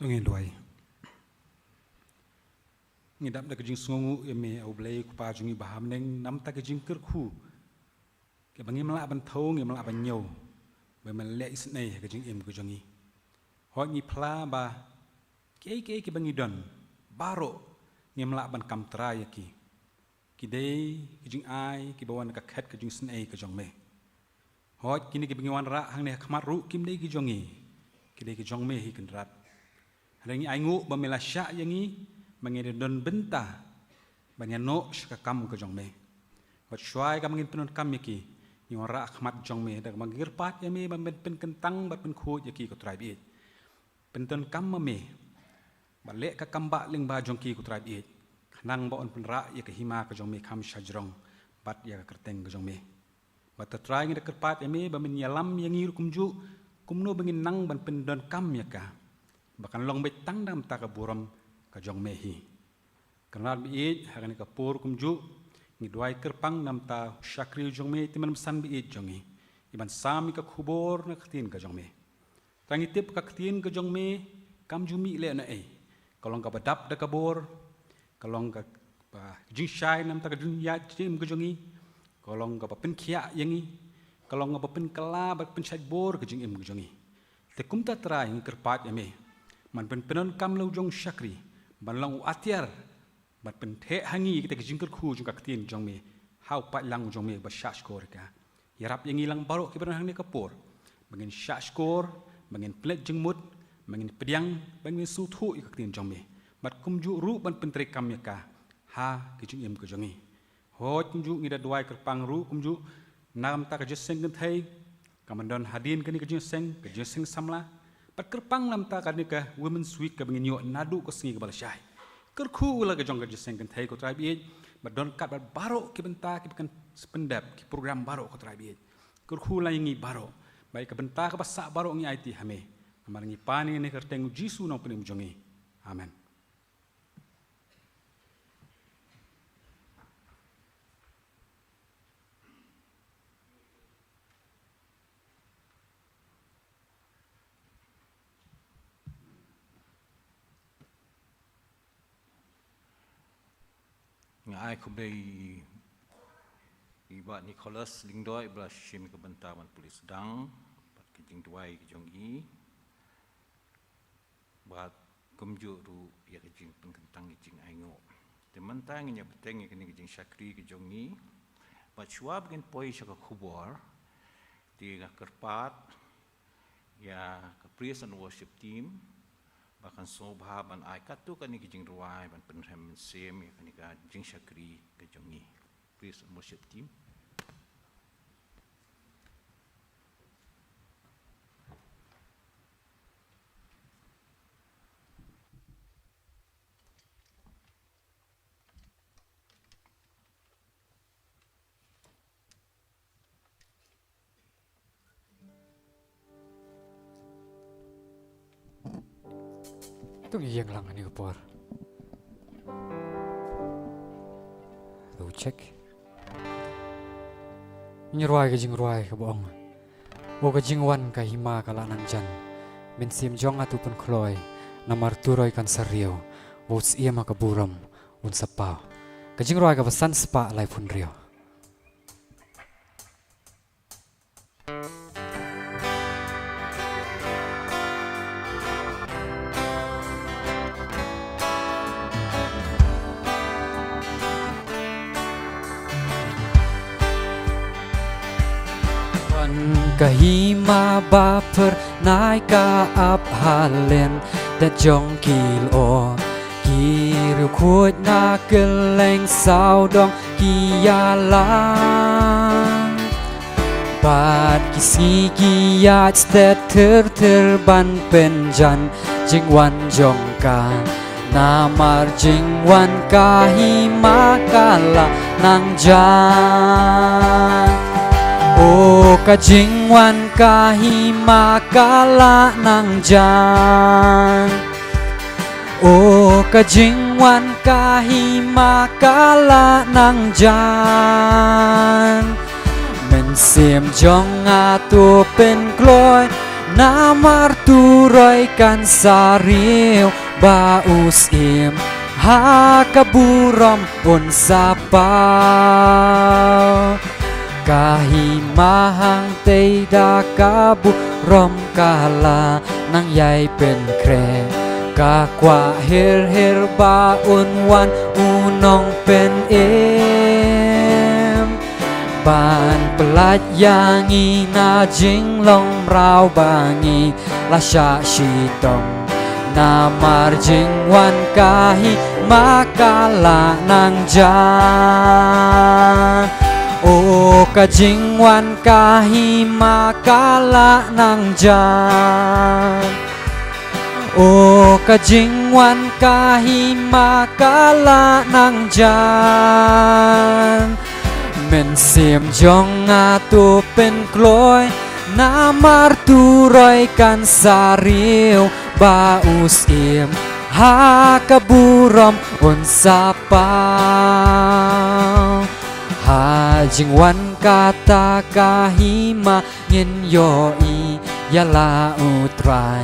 Tungin duai. Ngidap da kejing sungu eme au blai ku pa jungi baham neng nam ta kejing kerku. Ke bangi mala ban thau ngi mala ban nyau. Ba man le isnei kejing em kujongi. Ho ngi pla ba ke bangi don baro ngi mala ban kam tra yaki. Ki dei kejing ai ki bawan ka khat kejing snei kejong me. Ho kini ki bangi wan ra hang ne khmat ru kim dei kejongi. Ki dei kejong me hi kendrat. Harangi aingu ba mela sya yangi mangere don benta banyan no shka kam ke jong me wat shwai kam ngin penon kam yaki ni ora akhmat jong me da mangir pat yami ba pen kentang ba pen khu yaki ko trai bi penton kam me ba le ka kam ba ling ba jong ki ko trai bi khnang ba on pen ra ya ka hima ke jong me kham shajrong bat ya ka kerteng ke jong me ba ta trai ngi ker pat yami ba men yalam yangi kumju kumno bangin nang ban pen don kam yaka bahkan long betang dam ta ka buram ka jong mehi karena biit hakan ka pur kumju ni duai kerpang nam ta syakri jong me timan san biit jongi iban sami ka khubor na khatin ka jong me tangi tip ka khatin ka jong me kam jumi le na kalong ka badap da ka bor kalong ka jing shai nam ta ka dunya jim ka jongi kalong ka pen khia yangi kalong ka pen kala ba pen shai bor ka jing im ka jongi te kumta trai ngi kerpat yame man pen penon kam lo jong syakri ban long atiar bat pen the hangi kita kejingker khu jong kaktin jong me hau pat lang jong me ba sha skor ka yarap yang ilang baro ki ban hang ne kapor bangin sha skor bangin plet jengmut bangin pediang bangin su thu i kaktin jong me bat kumju ru ban pen tre kam ya ka ha kejing em ke jongi ho kumju ngi da duai kerpang ru kumju nam ta ka jeseng kan thai kamandon hadin kan kejing seng samla pat kerpang nam ta kan ka women's week ka bangin yo nadu ko singi ka balashai kerku la ka jong ka jeseng kan thai ko trai bi ba don kat ba baro ki benta ki kan spendap ki program baro ko trai bi kerku la ngi baro bai ka benta ka basa baro ngi IT hame amar ngi pani ne kerteng jisu no penim jongi amen Ngai kubei iba Nicholas Lingdoi bla shim ke bentaman polis dang bat kijing duai kijong i bat kumju ru ya kijing pengkentang kijing aingo teman tang nya beteng kini kijing syakri kijong i bat shwa begin poi syaka khubor di kerpat ya ke praise and worship team bahkan sobha ban aikat tu kan ni kijing ruai ban penhem sem ya kan ka jing syakri ke jongi please worship team Tung yang lang ani kapor. Tu check. Nyeruai ke jing ruai ke boong. Wo ke jing wan ka hima kala nang jan. Ben sim jong atu pun kloi. Namar turoi kan seriau. Wo ia ma ke buram un sapau. Ke jing ruai ke pesan spa lai pun rio. Kahima baper naik ka ap halen da jong kil o kiru khut na keleng sao dong kialang bat kisi kiat stet terban penjan jingwan jong ka namar jingwan kahima kala nang jan o kajingwan kahima kala nang jan o kajingwan kahima kala nang jan men sim jong atu pen kloi namar turoy kan sariw baus im hakaburam unsapa kahimahang tayda kaburam kala nang yay pen kre kakwa hir baun wan unong pen ban pelat yangi na jinglong rau bangi lasya shitong namar jingwan kahi makala nang jan o kajingwan kahi makala nang jan o kajingwan kahi makala nang jan men sim jong atu pen kloy namar turoy kan sariw baus im hakaburam unsapa hajingwan kata kahima ngin yoi yala utray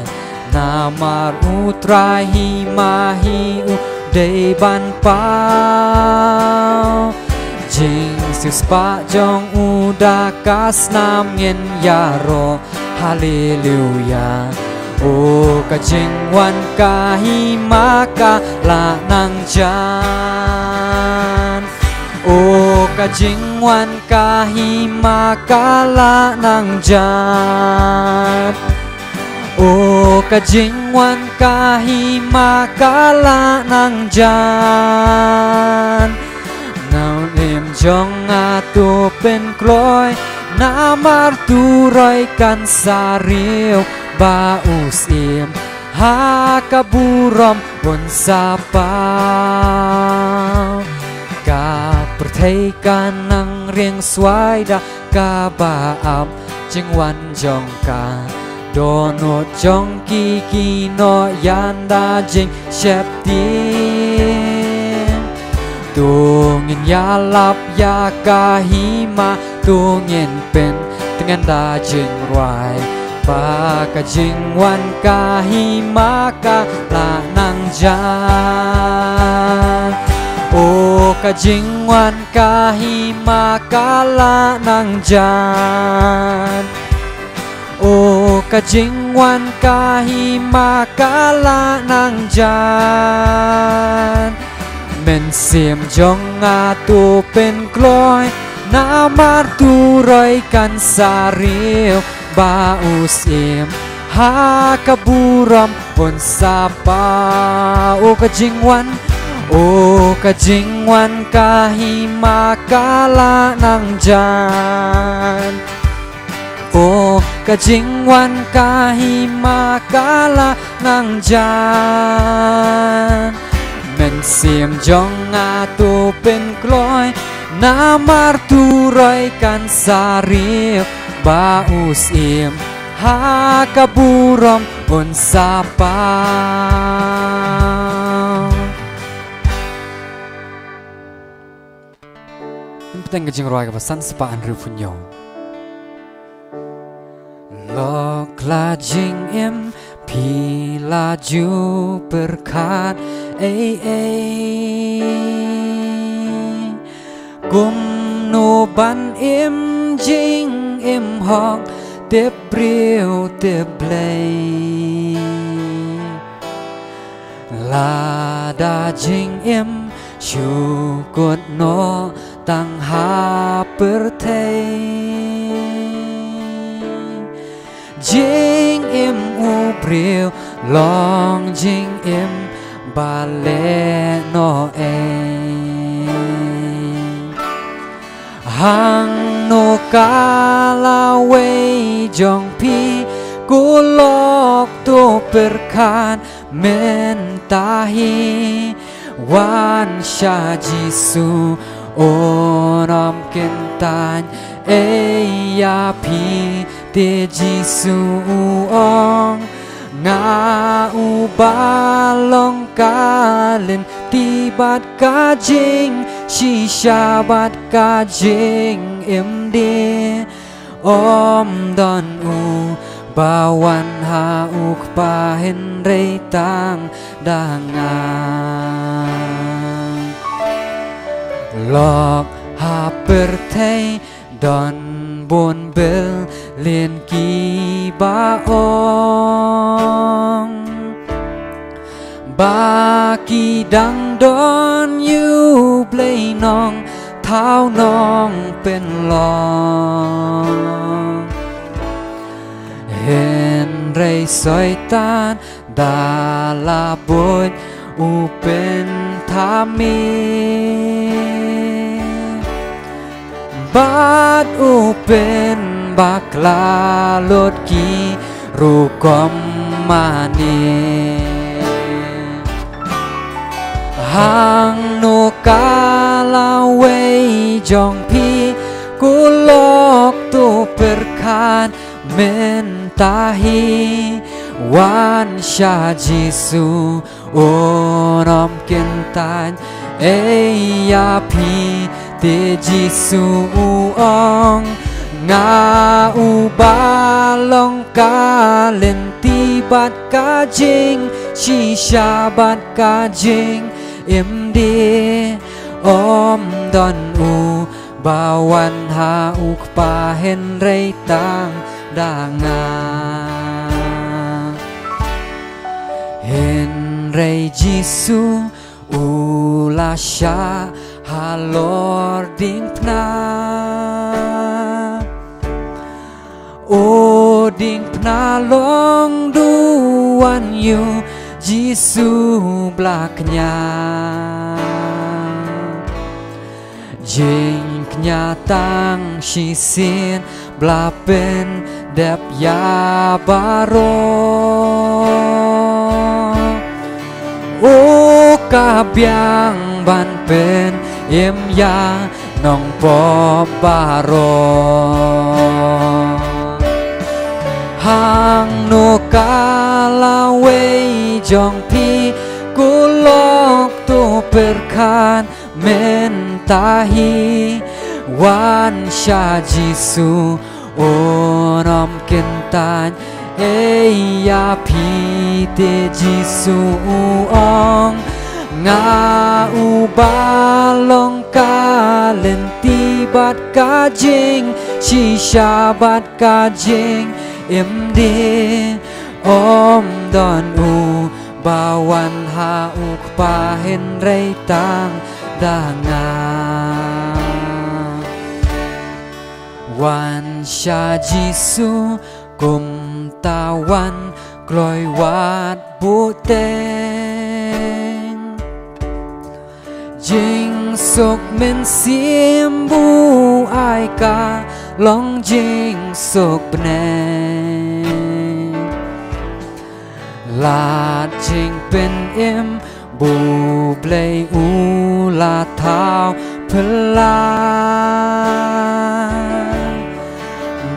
namar utray himahi uday ban pau jing sius pa jong uda kas nam ngin yaro haleluya o kajingwan kahimaka la nang jan o kajingwan kahimaka la nang jan o kajingwan kahimaka la nang jan naun im jong atu pen kloy namar turoy kan sariw baus im hakaburam unsapa ka perthaikan nang rieng swaida ka baam jingwan jong ka donot jong ki no yanda jing syeptin tungin yalap ya kahima tungin pen dengan dajing ruai pakajingwan kahimaka la nang jan o kajingwan kahimaka la nang jan o kajingwan kahimaka la nang jan men sim jong atu pen kloy namar turoy kan sariw baus im hakaburam unsapa o kajingwan kahimaka la nang jan o kajingwan kahimaka la nang jan men sim jong atu pen kloy namar turoy kan sariw baus im hakaburam unsapa Impeteng kajing roy kapasan sepaan rifunyo lok lajing im pi laju berkat gum no ban im jing im hong tiếp riêu tiếp play là đa jing im chu cột no tăng ha perthei jing im u priêu long jing im bale no hang no kalawe jong pi kulok tu perkan mentahi wan sha jisu onam kentan ya pi te jisu ong nga ubalong kalin tibat kajing si syabat kajing imde om dan u bawan hauk pahen reitang dangang lok hapertei don bon bel lien ki baong baki dang don yu blei nong thao nong pen long hen rei soi tan da la boi u pen thami bat u pen bakla lot ki rukom mani hang no kala wei jong pi kulok tu perkan mentahi wan sha jisu onom kentan ya pi te jisu ong nga u balong kalen tibat kajing si syabat kajing im di om don u bawan hauk pahen reitang dangang hen rei jisu ula sha halor ding pna o ding pna long duan yu jisu blaknya jing nyatang sisin blapen dep ya baro o kabyang ban pen im ya nong po baro hang no kala wei jong pi kulok tu perkan mentahi wan sha jisu onom kentan ya pi te jisu ong nga u balong kalen tibat kajing si syabat kajing im di om don u bawan hauk pahen reitang dangang wan sha jisu kum tawan kloi wat buteng jing sok men sim bu ai ka long jing sok bneng la jing pen im bu blei u la thao pelan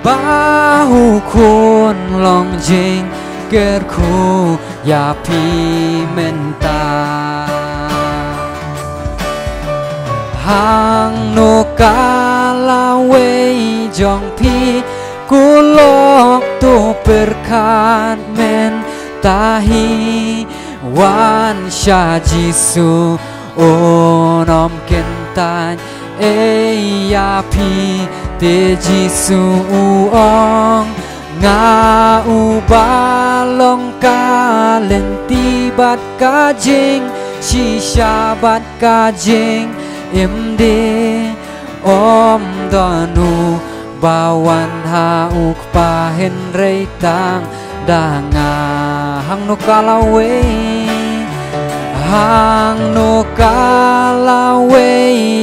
bahu kun long jing ker khu ya pi menta hang no kala wei jong pi kulok tu perkan men tahi wan sha jisu onom kentan ya pi te jisu ong nga u balong kalen tibat kajing si syabat kajing im de om donu bawan hauk pahen reitang danga hang no kalawe hang no kalawe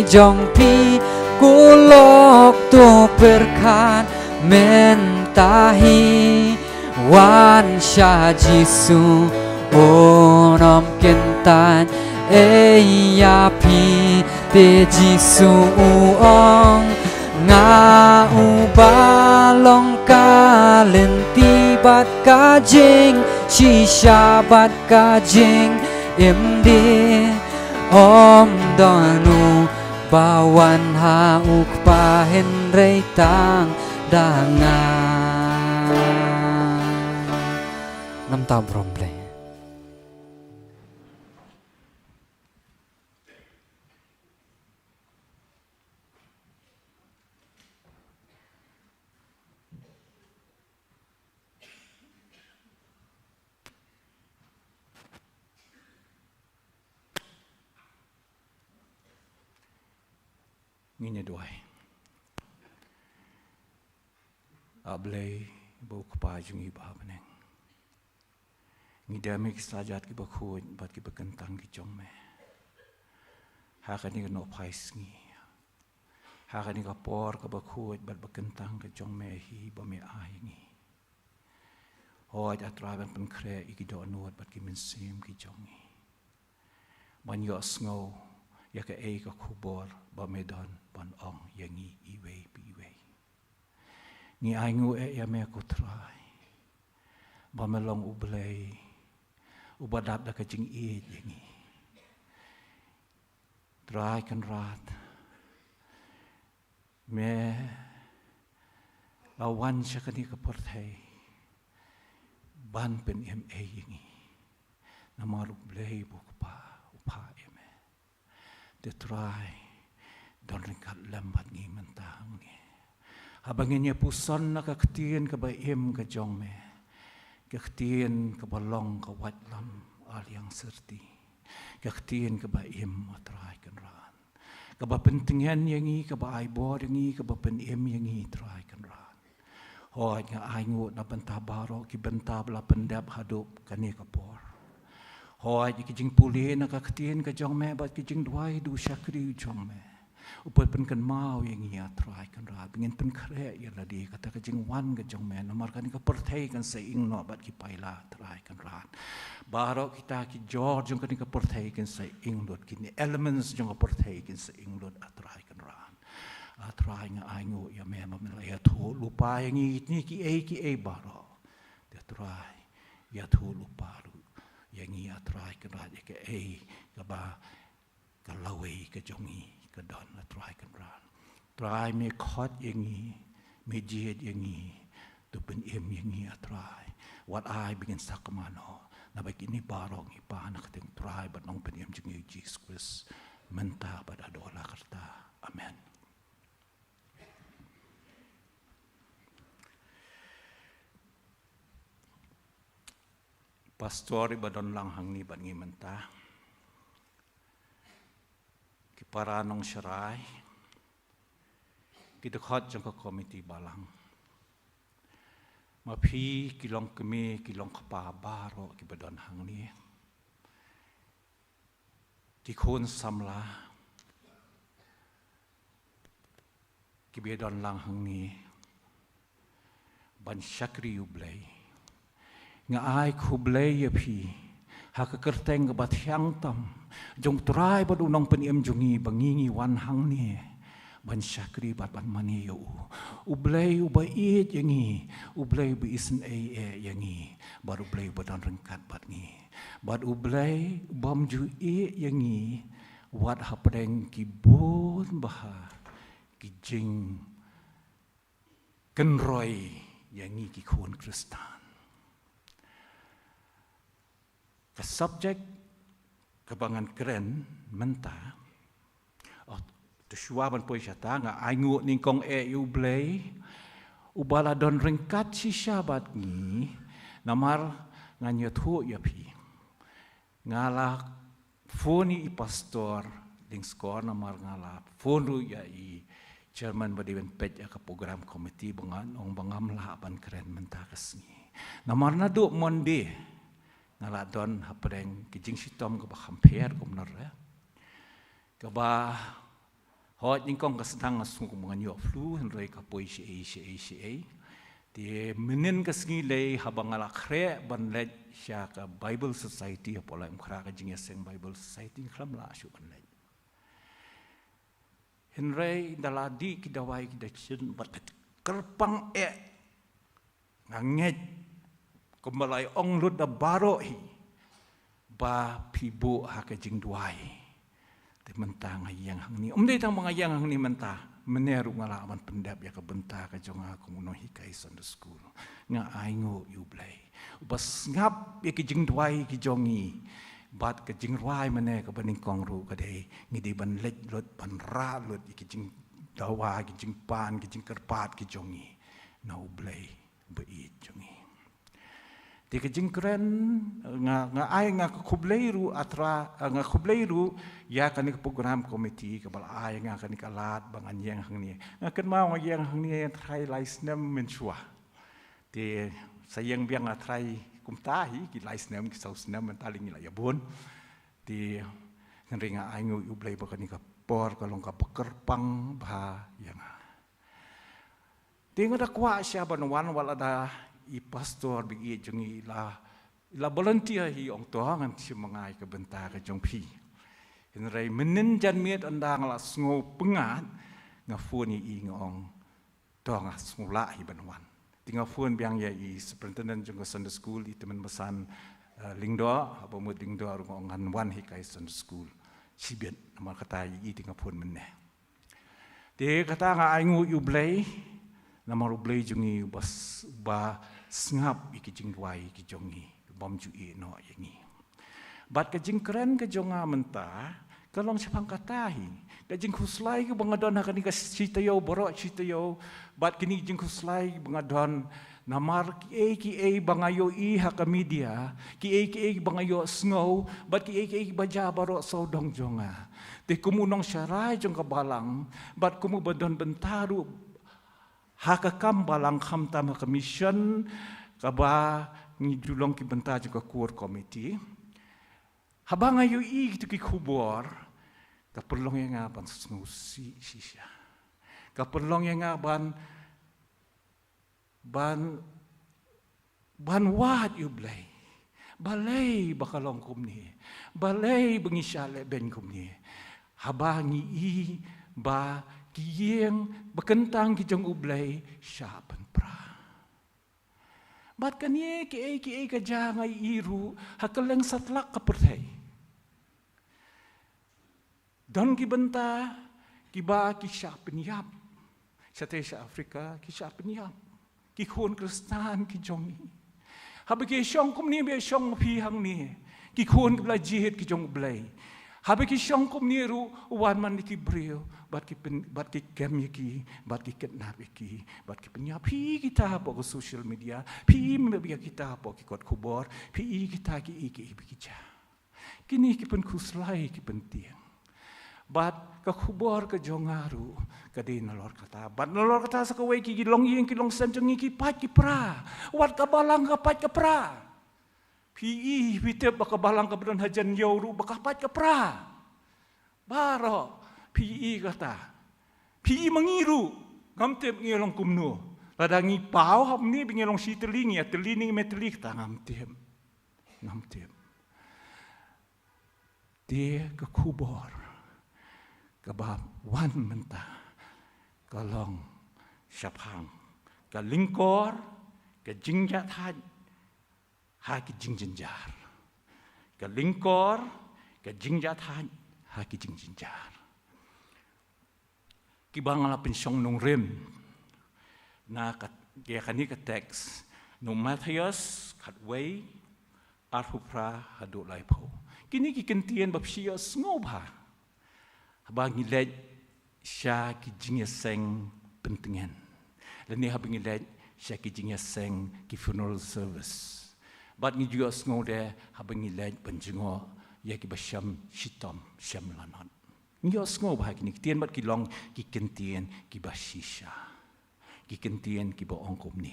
jong pi kulok tu perkan mentahi wan sha jisu onom kentan ya pi te jisu ong nga u balong kalen tibat kajing si syabat kajing im di om donu bawan hauk pahen reitang dangang nam ta brom ble Nginya doai. Ablay bau kepajung iba beneng. Ngidami kisajat ki bakhuj bat ki bekentang ki jongme. Hakani no phais ngi. Hakani ka por ka bakhuj bat bekentang ki jongme hi ba me ai ngi. Hoi atraban pen kre iki do nuot bat ki mensim ki jongi. Ban yo sngo ya ka ei ka khubor ba medan ban ong yangi iwe piwe. Ni aingu ya me ko try. Ba melong ublei ubadap da ka jing i yangi. Try kan rat. Me lawan syakani ka porthai. Ban pen yangi. Namar ublei bu pa upa eme. De try don ringkat lambat ngi mentang ni. Habangnya puson na kaktian ka baim ka jongme. Kaktian ka balong ka watlam aliang serti. Kaktian ka baim matrai kan ran. Ka ba pentingan yangi ka ba aibor yangi ka ba penim yangi trai kan ran. Hoi nga aingut na benta baro ki benta bela pendap hadup kani ka por. Hoi ki jing pulih na kaktian ka jongme bat ki jing duai du syakri jongme. Upal pen kan mau yang ia try kan rab ingin pen kre ia ladi kata ka jing wan ka jongme namar kan ka perthai kan seing no bat ki paila try kan ran. Baro kita ki jor jong kan ka perthai kan seing lot kini elements jong ka perthai kan seing lot atrai kan ran. Atrai nga aingu ya me ma ya thu lupa yang ni ki e baro. Dia try ya thu lupa yang ia try kan ran ke ka ba ka lawe ka jongi ka don na try kan ran. Try me khot yang me jed yang tu pen yang try. What I begin sakamano na bagi ni barong ipa na kating try but nong pen jeng Jesus Christ menta pada dola kerta. Amen. Pastor ibadon lang hang ni ban ngi menta. Ki para nong syarai. Ki dekhot jang ka komiti balang. Mapi kilong kemi kilong kapa baro ki badon hang ni. Ki khon samla. Ki bedon lang hang ni. Ban syakri ublei. Nga ai kublei ya pi haka kerteng ke bat hyang tam jong trai bad unong peniem jongi bangingi wan hang ni ban syakri bat ban mani yo ublei ubai yangi ublei bi isen yangi baru ublei badan rengkat bat ni bad ublei bam ju yangi wat hapdeng ki bon bah ki jing kenroi yangi ki khon Kristan. Ke subjek kebangan keren menta tersuaban poi syata nga aingu ningkong ublei ubala don ringkat si syabat ni namar nganya thu ya pi ngala foni i pastor ding skor namar ngala fonu ya i chairman badiwen pej ka program komiti bangan ong bangam la ban keren menta kesni namar na do monde ngala don hapreng kijing sitom ke ba compare ko menor ya ke ba hot ningkong ka sedang ngasung mengan yo flu henrei ka poi si ti menen ka sngi habang ngala kre ban le sya ka Bible Society apola mkhra ka jing seng Bible Society khlam la shu ban le henrei daladi ki dawai ki dachin bat kerpang nganget Kemalai ong lut da baro hi ba pibu ha ka jing duai te mentang yang hang ni dei tang mga yang hang ni menta meneru ngalaman pendap ya ke bentar ke jonga kumuno hikai Sunday school nga aingo you play bas ngap ya ke jing dwai ki jongi bat ke jing rwai mene ke baning kong ru ke dei ngidi ban lej lot ban ra lot ki jing dawa ki jing pan ki jing kerpat ki jongi na u play be jongi di kejing keren nga ai nga kubleiru atra nga kubleiru ya kan program komiti kabal ai nga kan kalat bangan yang hang ni nga kan mau nga yang hang ni try license menchua di sayang biang nga try kumtahi ki license ki sausna mentaling ila ya bon di ngringa ai ngu ublei bakan ka por kalong ka pekerpang ba yang di ngada kwa sia banwan walada I pastor bigi jongi la volunteer hi ong toangan si mangai ke bentar ke jong pi henrai menen jan miet andang la sngo pengat nga phone I ngong toanga smula hi banwan tinga phone biang ya I superintendent jong Sunday school I teman besan lingdo apa mu lingdo ngong ngan wan hi kai Sunday school sibet nama kata I tinga phone menne de kata nga aingu you blay nama ru blay jongi bas ba ngap iki jing wai ki jongi bom ju I no yangi bat ka jing keren ka jonga menta kalong sapang katahi ka jing khuslai ka bangadon hakani ka sitayo borok sitayo bat kini jing khuslai bangadon namar ki bangayo I haka media ki bangayo snow bat ki baja borok sodong jonga te kumunong syarai jong kabalang bat kumu badon bentaru hakakam balang kham tam commission kaba ni julong ki benta juga core committee habang ayu I tu ki khubor ka perlong yang aban snusi sisya ka perlong yang aban ban wat you blay balay bakalong kumni balay bengisyale ben kumni habangi I ba kiyeng bekentang ki jong ublay syapan pra bat kanie ki ka jangai iru hakeleng satlak kapertai don ki benta ki ba ki syapan yap sate sa Afrika ki syapan yap ki khon Kristan ki jongi habike syong kum ni be syong pi hang ni ki khon bla jihad ki jong ublay habiki syong kum niru wan man ki brio bat ki kem ki bat ki kidnap ki bat ki penyap pi kita po ko social media pi mebia kita po ki kot kubor pi kita ki ja kini ki pen kuslai ki penting bat ka kubor ka jongaru ka din lor kata bat lor kata sa kawai ki long yeng ki long san jongi ki pat ki pra wat ka balang ka pat ka pra Pi bitep baka balang ka bedon hajan yoru baka pat ka pra. Baro pi kata. Pi mengiru ngamtep ngelong kumno. Ladangi pau hab ni bingelong si telingi ya teling metlik ta ngamtep. Dia ke kubor. Ke bab wan menta. Kalong syapang. Ke lingkor ke jingjat had haki jingjar ke lingkor ke jingjat haki jingjar ki bangala pensyong nong rem na dia kani ke teks no Matthias katway arhupra hadu laipo kini ki kentien bapsia sngoba habangi lej sya ki jingeseng pentengen leni habangi lej sya ki jingeseng ki funeral service bat ni juga ngode habang ilaj penjengo ya ki basyam shitom syam lanat ni ngo bah ki tien bat ki long ki kentien ki basisha ki kentien ki bo ongkom ni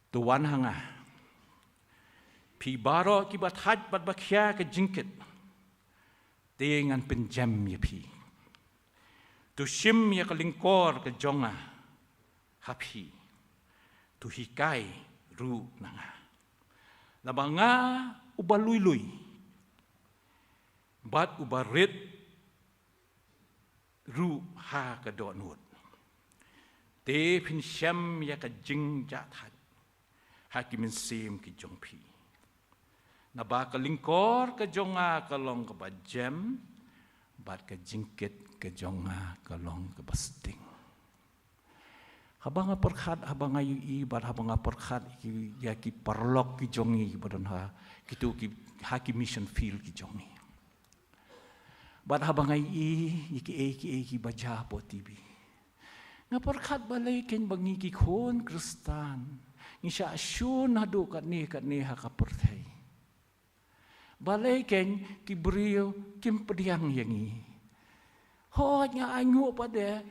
tuan hanga pi baro ki bat haj bat bakhya ke jingkit dengan penjam ya pi tu shim ya kelingkor ke jonga hapi tu hikai ru nanga labanga ubalui bat ubarit ru ha ka donut te pin syam ya ka jing jathat hakimin sim ki jongpi na ba ka lingkor ka jonga ka long ka bajem bat ka jingkit ka jonga ka long ka basting. Habang perkhat habang ayu i bat habang perkhat ya ki parlok ki jongi badon ha kitu ki haki mission field ki jongi. Bat habang ayu i ki baja po TV. Nga perkhat balay ken bangi ki kon Kristan. Ni siya asyun hadu kat ni ha ka perthai. Balay ken ki brio kim pediang yangi. Ho nya anyu pada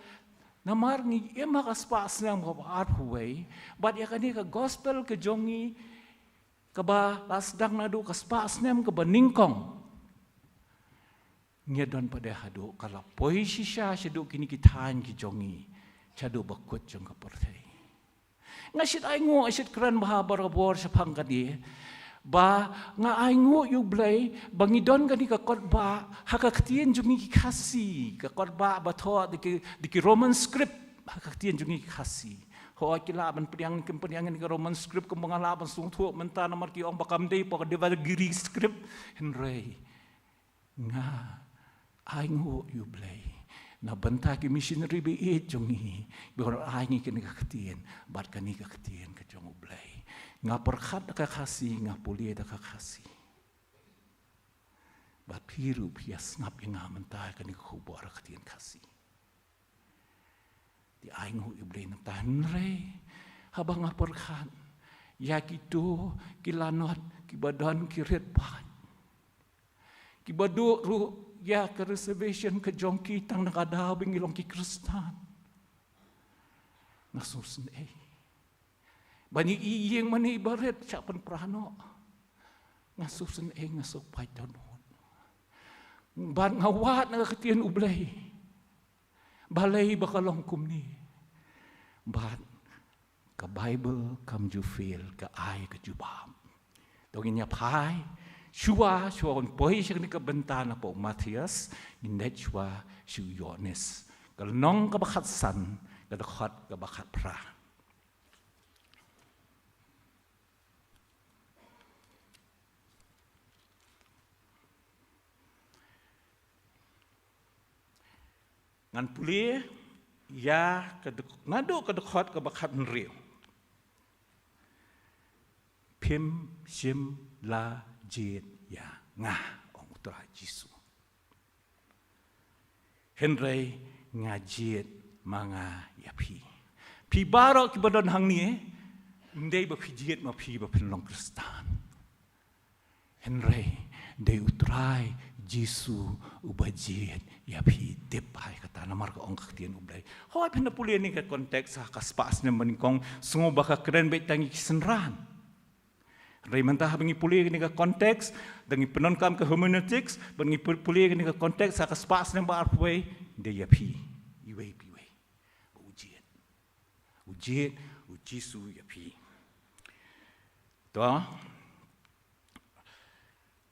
namar ni ema ka spas nang ko art huway, but ya kani ka gospel ke jongi ka ba lasdang nadu ka spas nem ka baningkong. Ngedon pada hadu kala poi sisya sedu kini kitan ki jongi. Chadu bakut jong ka perthai. Ngasit aingo asit kran bahabar bor sa pangkadi. Ba nga aingo yu blay bangidon gani ka kotba hakaktian jungi ki khasi ka kotba ba tho di Roman script hakaktian jungi ki khasi ho akila ban priang kim priang ni Roman script kum bangalaban sung thu menta namar ki ong bakam dei po de Greek script henrei nga aingo yu blay na banta ki missionary bi e jungi bor aingi ken kaktian bat kani kaktian ka jong blay nga perkhat ka khasi nga pulie da ka khasi bat piru pias ngap nga mental kan ko bor khatian khasi di aingu ibre na tanre habang nga perkhat ya kitu kilanot kibadan kiret pan kibadu ru ya ke reservation ke jongki tang nakadaw bingilong ki Kristan nasusun Bani iyeng mani ibarat siapan prano. Ngasusun ngasuk pai tanon. Ban ngawat nga ketian ublay. Balay bakalong kumni. Ban ka Bible kam ju feel ka ay ka jubam. Dogin niya pai. Shua on poi siya ni ka bentana po Matthias. Indet shua siya Yohanes. Kalnong kabakat san. Kadakot kabakat pra. Ngan puli ya ngadu kedekot ke bakat nriu. Pim sim la jit ya ngah ong utra Jisu. Henry ngajit manga ya pi. Pi baro ki badon hang ni ndai ba pijit ma pi ba penlong Kristan. Henry dei utrai Jisu ubajit ya pi tip hai kata namar ka ong kaktian ublay. Hoi pina puli ni ka konteks sa kaspas na manikong sungo baka keren bet tangi kisenran. Ray mantah bangi puli ni ka konteks dangi penonkam ka hermeneutics bangi puli ni ka konteks sa kaspas na barpway de ya pi iwe piwe. Ujit ujisu ya pi. To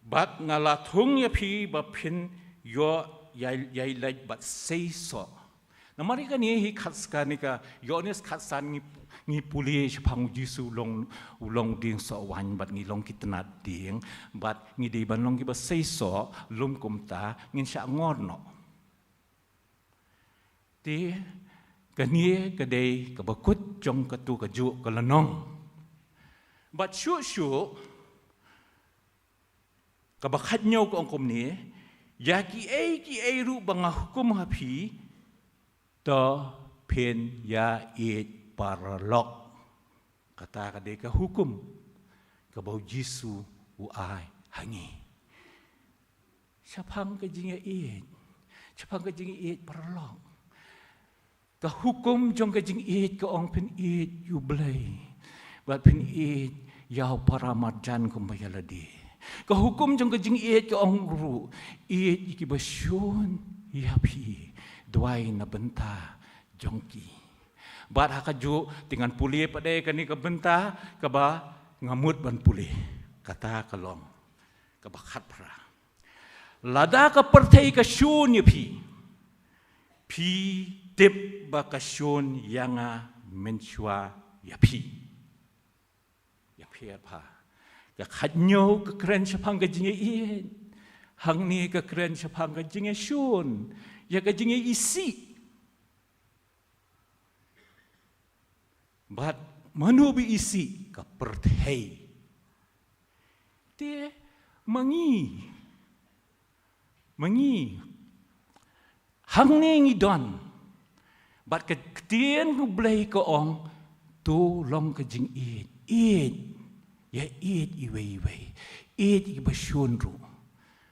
bat ngalathung ya pi ba pin yo yai lai bat sei so namari ka ni hi khats ka ni ka Yohanes khatsan ngi puli phang Jisu long ding so wan bat ngi long kitnat ding bat ngi di ban long ki ba sei so lum kum ta ngin sha ngor no ti ka ni ka dei ka bakut jong ka tu ka ju ka lanong bat shu kabakat nyaw ko ang kumni, ya ki ay ru banga hukum hapi, to pen ya it paralok. Kata kadai ka hukum, kabaw Jisu uay hangi. Siapang ka jing it paralok. Ka hukum jong ka jing it ka ong pen it yublay. Bat pen it yaw paramarjan kumbayaladi. Kehukum jong kejing iet ke ong ru iet iki basyon yapi duai na benta jongki bat hakaju dengan puli pada kani ke benta ke ba ngamut ban puli kata kalong ke bakat pra lada ke pertai ke syun yapi pi tip ba ka syun yanga menchua yapi apa ka khanyo ka kren sapang ka jingi hang ni ka kren siapang ka jinge syun, ya ka jinge isi. But manubi isi ka perthei. Te mangi hang ni ngidon. But ka tien ku blai ka ong tu long ka jing eat. Ya eat iwe. Eat iba syun ru.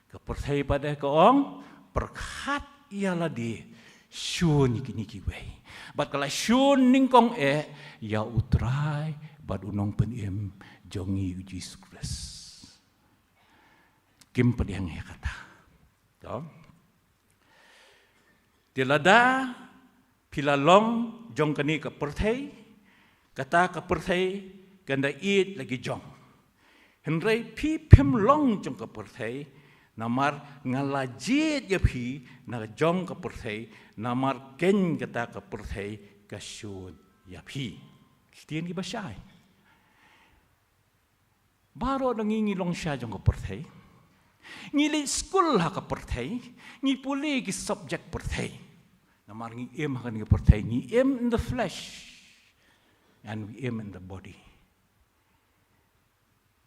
Ka perthei pada ka ong perkat ialah di syun kini kiwe. But kalau syun ningkong ya utrai bad unong penim jongi Jesus Christ. Kim pediang ya kata. To. Tilada pilalong jong kani ka perthei kata ka perthei kanda eat lagi jong. Henry pi pim long jong ka perthei namar ngalajit ya pi na jong ka perthei namar ken kata ka perthei ka syun ya pi. Kitian ki basyai. Baro nangingi long siya jong ka perthei. Ngili school ha ka perthei, ngi puli ki subject perthei. Namar ngi em ha ka perthei, ngi em in the flesh and we em in the body.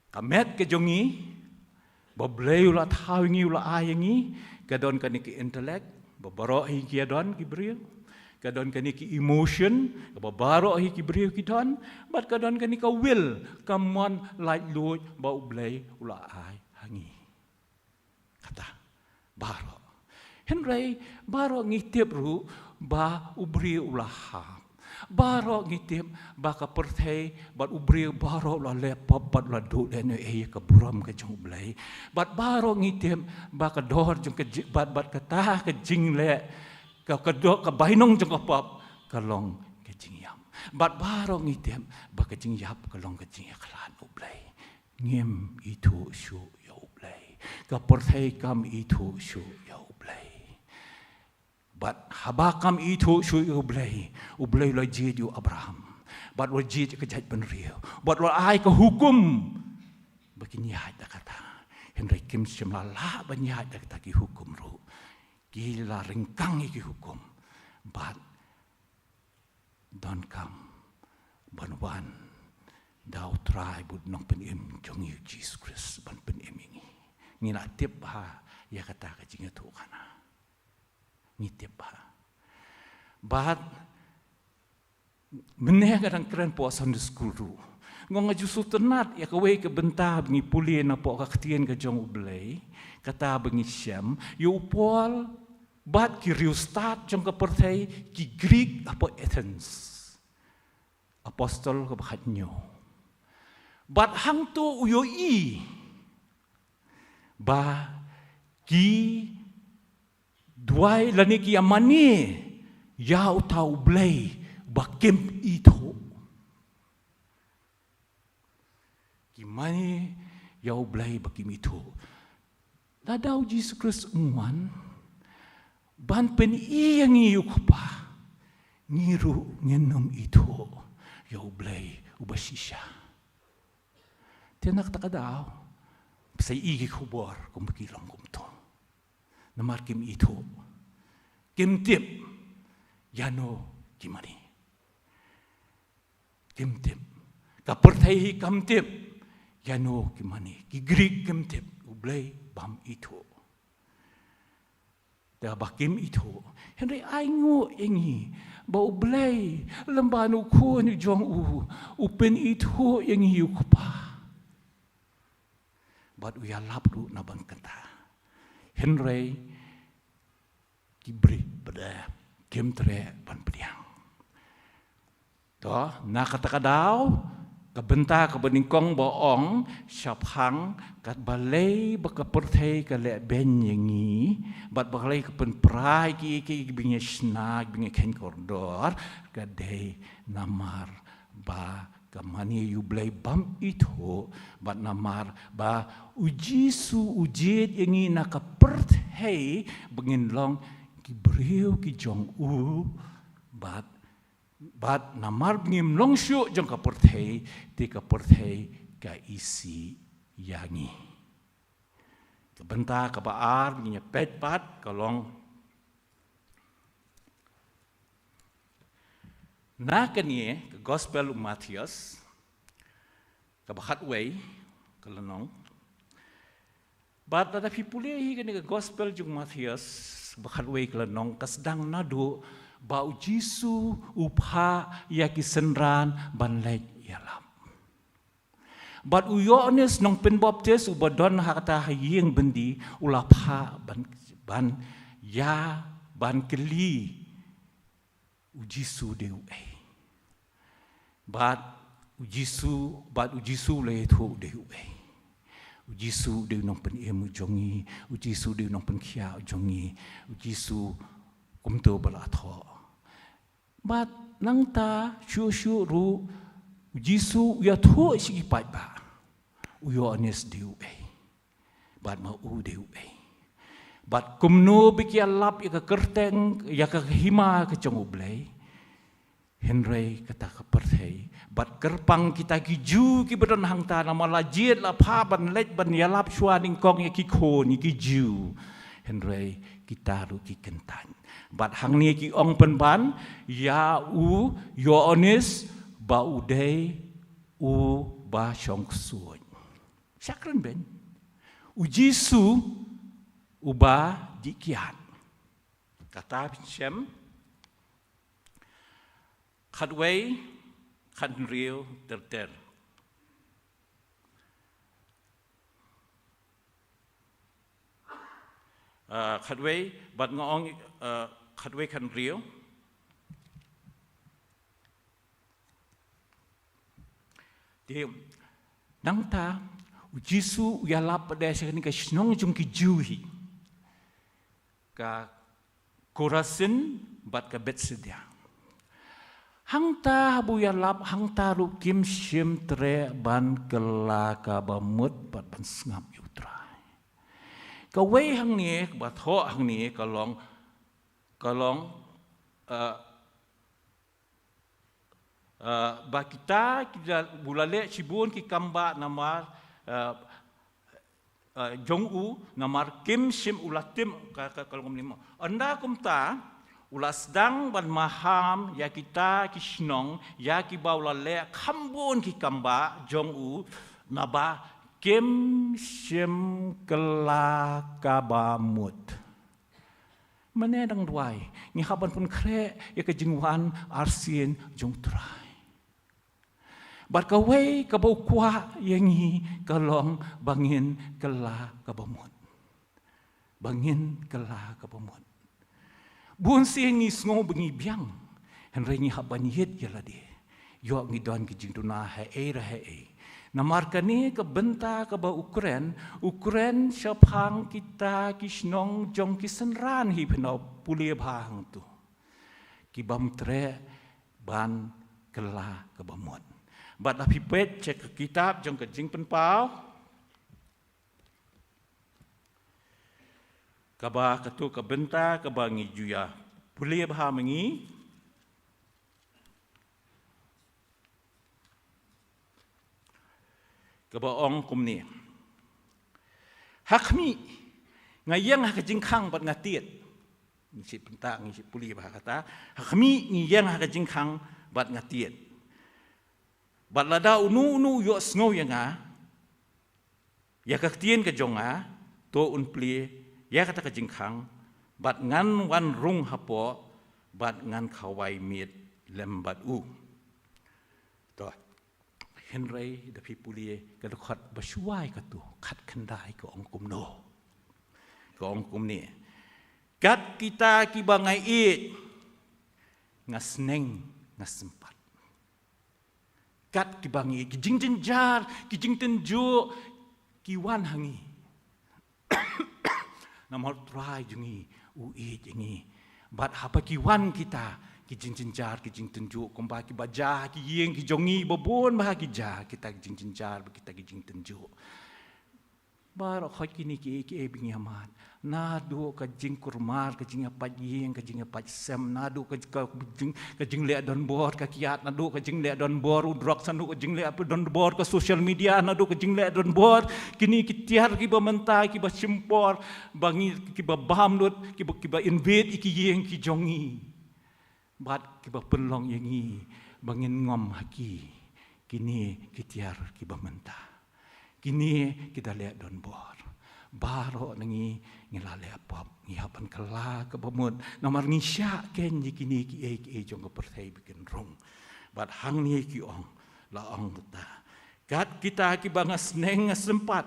Kamet ke jongi bablay ulat hawingi ulat ayangi kadon kani ki intellect babaro hi ki adon ki brio kadon kani ki emotion babaro hi ki brio ki don but kadon kani ka will kamon like lu ba ublay ulat ay hangi kata baro henry baro ngitip ru ba ubri ulah baro ngitip ba ka perthei bat ubri baro la lepop bat la du den ka buram ka jong blai bat baro ngitip ba ka dor jong ka bat ka ta ka jing le ka do ka bainong jong ka pop ka long ka jing yam bat baro ngitip ba ka jing yap ka long ka jing klan ublai ngem itu shu ya ublai ka perthei kam itu shu ya ublai. But habakam itu shui ublay lo jid yu Abraham. But lo jid kejat penriu. But lo ai ke hukum. Begini ada kata. Henry Kim semlala banyak ada kata ki hukum ru. Gila ringkang ki hukum. But don't come. Banwan. Dau try bud nong penim jong yu Jesus Christ ban penim ini. Ngina tip ha ya kata ka jinga tu kana. Ngitip ha. But meneh kadang keren po Sunday school ru. Ngong jusu tenat ya kawe ke bentah bengi puli na po kaktian ka jong ublay kata bengi syam yu pol bat ki riu start jong ka perthei ki Greek apa Athens. Apostol ka bakhatnyo. Bat hang tu uyo ba ki duai lani ki amani ya utau blay bakim itu ki mani ya blay bakim itu ladau Jesus Christ umuan ban pen iyang iyuk pa ngiru ngenom itu ya blay ubasisya tinak takadaw say igi kubor kumbikilang kumto namar kim itu kim tip yano kimani kim tip kaperthei kam tip yano kimani ki Greek kim tip ublay bam itu da bakim itu henry aingo engi ba ublay lambanu ko ni jong upen itu engi yukupa but we are labru na bangkata Henry kibri pada kemtre ban pediang. Toh nak kata kadau kabenta kabeningkong boong syabhang kat balai baka perthei ka le ben yengi bat balai ka pen prai ki binge snag binge ken kordor ka dei namar ba kamani yu blay bam itu bat namar ba ujisu ujid yengi naka perthei bengin long ki beriu ki jong bat namar bengim long syu jong ka perthei ti ka perthei ka isi yangi Bentar ke baar, punya pet-pat, kalong. Nah kini, ke Gospel Matius, ke Bakhatway, ke Lenong. But tetapi pulih kini ke Gospel Jung Matius, Bakhatway ke Lenong, kesedang nadu, bau Jisu upha yaki senran ban lej yalam. But uyonis nong penbaptis ubadon hakata hayeng bendi ulapha ban ya ban keli ujisu deu but ujisu le thu deu ujisu deu nong pen emu jongi ujisu deu nong pen khia jongi ujisu kumto bala tho but nang ta shu ru ujisu ya thu sigi pai ba uyo anis deu but ma u deu but kumno bikia lap ya kerteng ya ke hima ke congublei Henry kata ke perthei but kerpang kita kiju ki bedon hang ta nama lajit la pha ban lej ban ya lap shwa ning kong ya ki kho ni ki ju Henry kita ru ki kentan but hang ni ki ong pen ban ya u yo onis ba u dei u ba shong suon sakran ben u Jisu uba dikian kata Shem khadway khanriu terter khadway bat ngong khadway khanriu dia nang ta Jisu ya lap pada sekali ke snong jung ki juhi ka Korasin bat ka Betsedia hang ta bu ya lap hang ta ru kim shim tre ban kela ka bamut bat ban ngam yutra ka wei hang ni bat ho hang ni kalong ba kita bulale cibun ki kamba nama Jong-u namar kim sim ulatim kalau ngomong anda kumta ulas dang ban maham ya kita kisnong ya ki baulale kambun ki kamba Jong-u naba kim sim kelakabamut menedang duai ni haban pun kre ya ke jingwan arsin jong trai Barkaway kabau kuah yangi kalong bangin kela kabamut. Bangin kela kabamut. Bun singi sngo bengi biang. Henry ni haban yet yalade. Yo ngi don ki jingduna ha e. Namar kani ke benta ke ba Ukraine syapang kita kisnong jong kisenran hi peno pulie bahang tu. Ki bam tre ban kela kabamut. Bat api pet cek ke kitab jong ke jing penpau. Kaba ketu ke benta ke bangi juya. Pulia baha mengi. Kaba ong kumni. Hakmi ngayang hak jing khang bat ngatiet. Ngisi penta ngisi pulia baha kata. Hakmi ngayang hak jing khang bat ngatiet. Bat lada unu yo sngo yanga ya kaktien ke jonga to unpli ya kata ke jingkhang bat ngan wan rung hapo bat ngan khawai mit lembat u to Henry da pipulie ke khat basuai ka tu khat khandai ko ong kum ni kat kita ki bangai it ngasneng ngasempat kat kibangi kijing jenjar kijing tenjo kiwan hangi namor try jungi ui jengi bat hapa kiwan kita kijing jenjar kijing tenjo komba ki baja ki yeng ki jongi bobon bah ki ja kita kijing jenjar kita kijing tenjo Baru kau kini ki binyaman. Nadu ka jing kurmar, ka jing apa jing, ka jing apa sem. Nadu ka jing le don bor, ka kiat. Nadu ka jing le don bor, udrak sandu ka jing le apa don bor, ka social media. Nadu ka jing le don bor. Kini kitiar ki ba mentai, ki ba simpor, bangi ki ba bahamlut, ki ba invade ki yeng ki jongi. Bat ki ba penlong yengi, bangin ngom haki. Kini kitiar ki ba mentai. Kini kita lihat don bor. Baro nangi ngilale apop ngihapan kala ke bamut nomor ngisya ken kini ki jong ke pertai bikin rong. Bat hang ni ki ong la ong ta. Kat kita ki bangas neng sempat.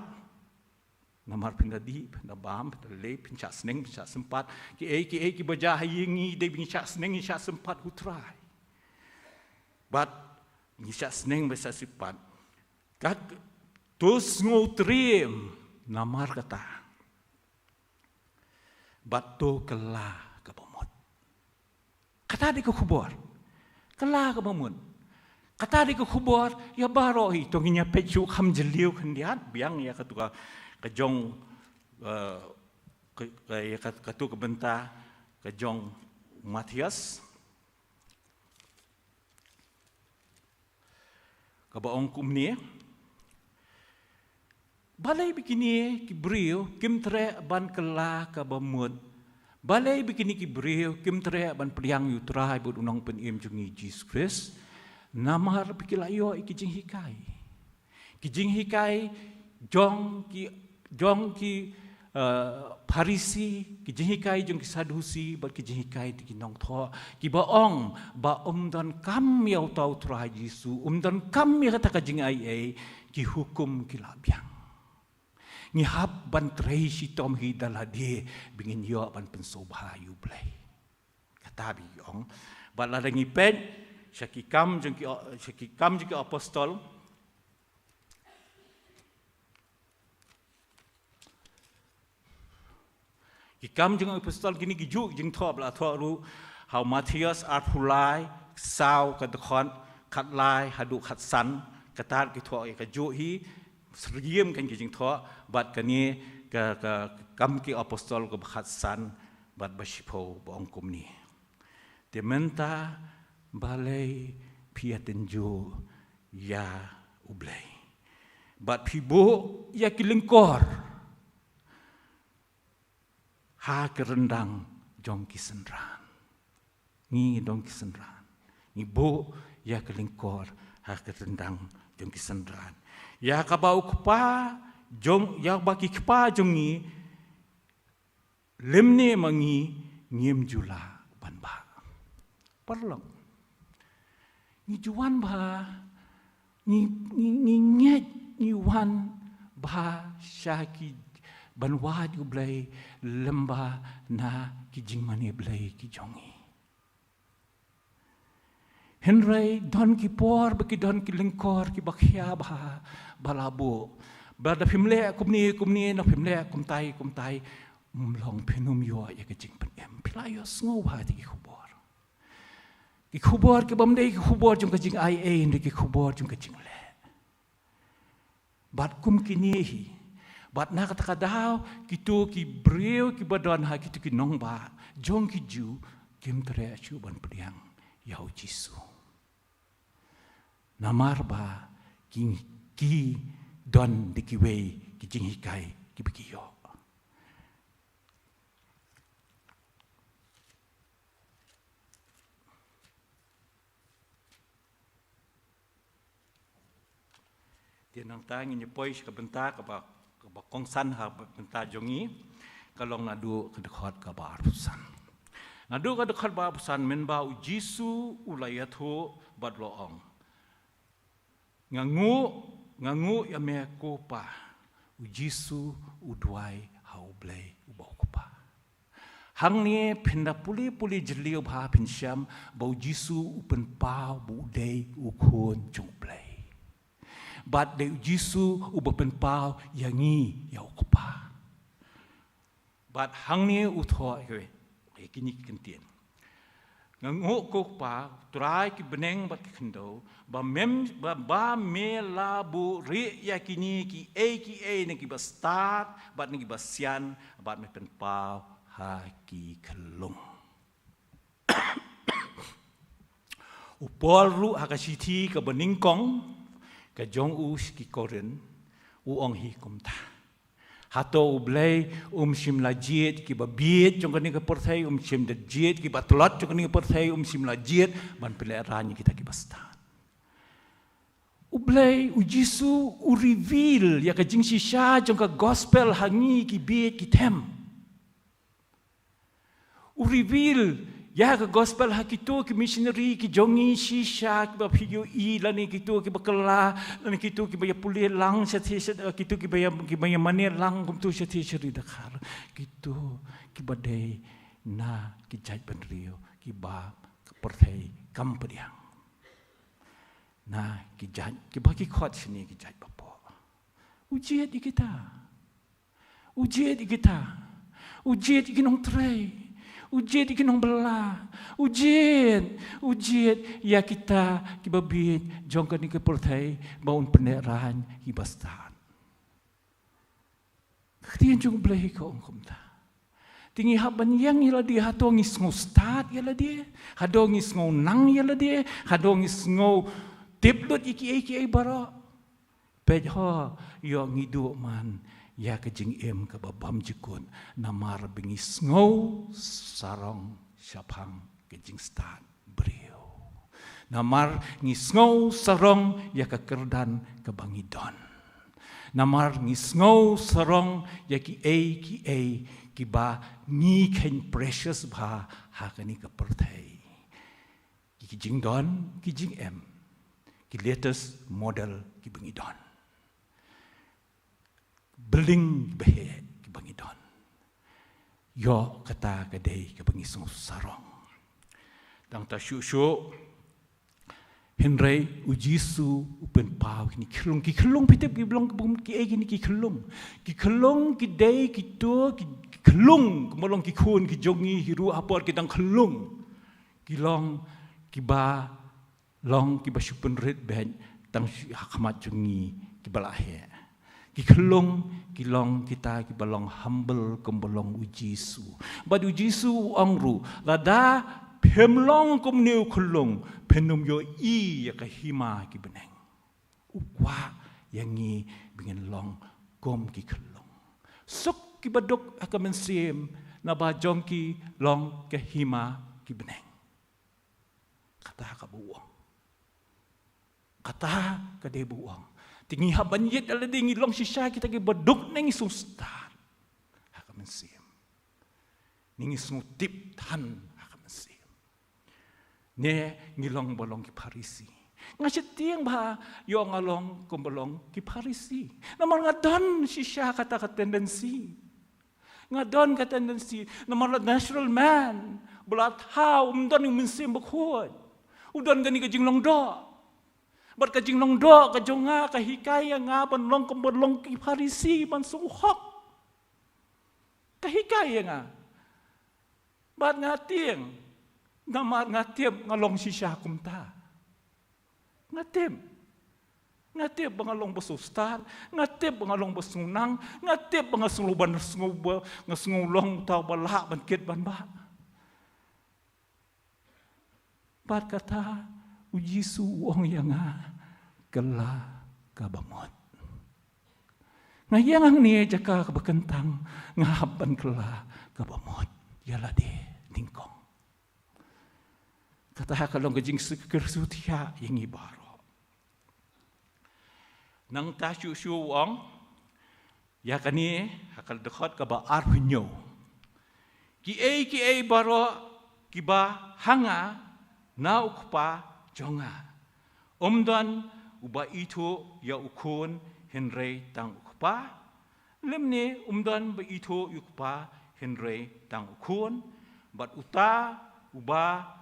Nomor pindadi pendabam pendale pincak seneng pincak sempat ki bajah yingi de pincak seneng pincak sempat hutrai. Bat ngisya seneng bisa sempat. Kat tus ngutrim namar kata batu kelah ke bamut. Kata di ke kubur kelah ke bamut. Kata di ke kubur ya baro itu nginya pecu ham jeliu kendian biang ya ketua kejong ketua kebenta kejong Matias kebaong kumni. Balai begini kibriu kim tre ban kelah ka bamut. Balai begini kibriu kim tre ban priang yutrai bud unang penim jungi Jesus Christ. Namar bikilayo ikijing hikai. Kijing hikai jong ki Parisi kijing hikai jong ki Sadusi bal kijing hikai di kinong tho ki baong ba dan kam yau tau trai Yesu dan kam ya kata kajing ai ki hukum ki labiang. Ngihap ban trei si tom hi daladi bingin yo ban pensobha yu blai kata bi ong bala dangi pen syakikam jeng ki apostol kikam jeng apostol gini giju jeng thop la tho ru how Matias arhulai sau kadkhon khatlai hadu khatsan katar ki tho ka ju hi seriem kan kijing tho bat kani ka kam ki apostol ko khatsan bat basipo bong kumni te menta balai piatenju ya ublai bat pibo ya kilingkor ha kerendang jong kisenran ni dong kisenran ni bo ya kilingkor ha kerendang jong kisenran. Ya kabau kepa jong ya baki kepa jongi lemne mangi ngiem jula ban ba perlong ni juan ba ni nget ni wan ba syaki ban waju blai lemba na ki jingmane blai ki jongi Henry don ki por baki don ki lingkor ki bakhya ba balabo bada pimle kumni na pimle kumtai long penum yo ya ke jing pen em pilayo sngo ba ti ki khubor ki bamde ki khubor jung ka jing ai ndi ki khubor jung ka jing le bat kum kini hi bat na kata kadaw kitu ki breu ki badon ha kitu ki nong ba jong ki ju kim tre chu ban priang yau Jisu namar ba ki don di ki wei ki jing hikai ki bikiyo dia nang tangi ni pois ka benta ka ba kongsan ha benta jongi kalong nadu ka dekhot ka ba arpusan nadu ka dekhot ba arpusan men ba Jisu ulayatho badloong ngangu ya me kopa Jisu udwai hau blai ubau kopa hang ni pinda puli jeliu ba pinsyam bau Jisu upen pau bu dei ukun jung blai bat de Jisu uben pau yangi ya kopa bat hang ni utho kini kentien nganguk ko pa try ki beneng bat ki khendo ba me labu ri yakini ki ne ki ba start bat ni ki ba sian bat me pen pau ha ki khlung upol ru hakasiti ka bening kong ka jong us ki koren ong hi kumta hato ublay sim lajiet ki babiet jong kani ka perthai sim de jiet ki batlot jong kani ka perthai sim lajiet ban peleranya kita ki bastan ublay ujisu u reveal ya ka jing sisha jong ka gospel hangi ki biet ki tem u reveal ya ka gospel hakito ki missionary ki jongi shisha ki ba phigyo lani kito ki bakala lani kito ki baya puli lang sa kito ki baya mane lang kumtu sa shari dakhar kito ki badai na ki jaj banrio ki ba perthai kampadiang na ki jaj ki ba ki khot sini ki jaj bapo ujiet kita ujiet ikinong tray ujiet ikinong bela, ujiet ya kita kibabit jongkan ni kepertai baun peneran hibastan. Ketian jong belai ko ongkom ta. Tingi haban yang ila dia hatongis ngustat ila dia, hadongis nang ila dia, hadongis tiplut iki bara. Pejho yo ngidu man. Ya kejing ka babam jikun namar bingis sarong syapang kejing stat beriu namar ngisngau sarong ya ka kerdan ka bangidon namar ngisngau sarong ya ki ba ni ken precious ba ha kani ka perthai ki jing don ki jing ki latest model ki bangidon beling behe ki bangidon yo kata kadai ki bangisong sarong dang ta shu henrei ujisu upen pau ni khilung pitep ki blong ki egi ni ki khilung ki dei ki to ki khilung molong ki khun ki jongi hiru apor ki dang khilung ki long ki ba shupen red ben tang hakmat jongi ki balahe ki long kita ki balong humble kumbalong ujisu bad ujisu angru lada phemlong kum new khulung phenum yo ya ka hima ki beneng ukwa yangi bingen long kom ki khulung sok ki badok akamen sim na ba jong ki long ke hima ki beneng kata ka buong kata ka de buong tingi haban yet ala dingi long sisha kita ki baduk nang sustan hakamen sim ningi tip tan hakamen sim ne ngilong bolong ki parisi ngasit tiang ba yo ngalong kumbolong ki parisi namar ngadon sisha kata ka tendency ngadon ka tendency namar natural man bulat how umdon yung minsim bakhod udon gani ka jinglong do bar ka jinglong do ka jonga ka hikaya nga banlong kumbolong ki parisi man suhok ka hikaya nga bat nga tiang namar nga tiap ngalong sisya kumta ngatip bangalong basustar ngatip bangalong basunang ngatip bangasuluban ngasungulong tau balak bankit banba bat kata uji suwong yang kela kabamot ngayang ni jaka kabakentang ngahaban kela kabamot yala de ningkong kata kalong gajing kersutia yang ibaro nang ta shu wong ya kani hakal dekhot ka ba ar hunyo ki ai baro ki ba hanga na ukpa jonga omdan uba itu ya ukun henrei tang ukpa lemne umdan ba itu ukpa henrei tang ukun bat uta uba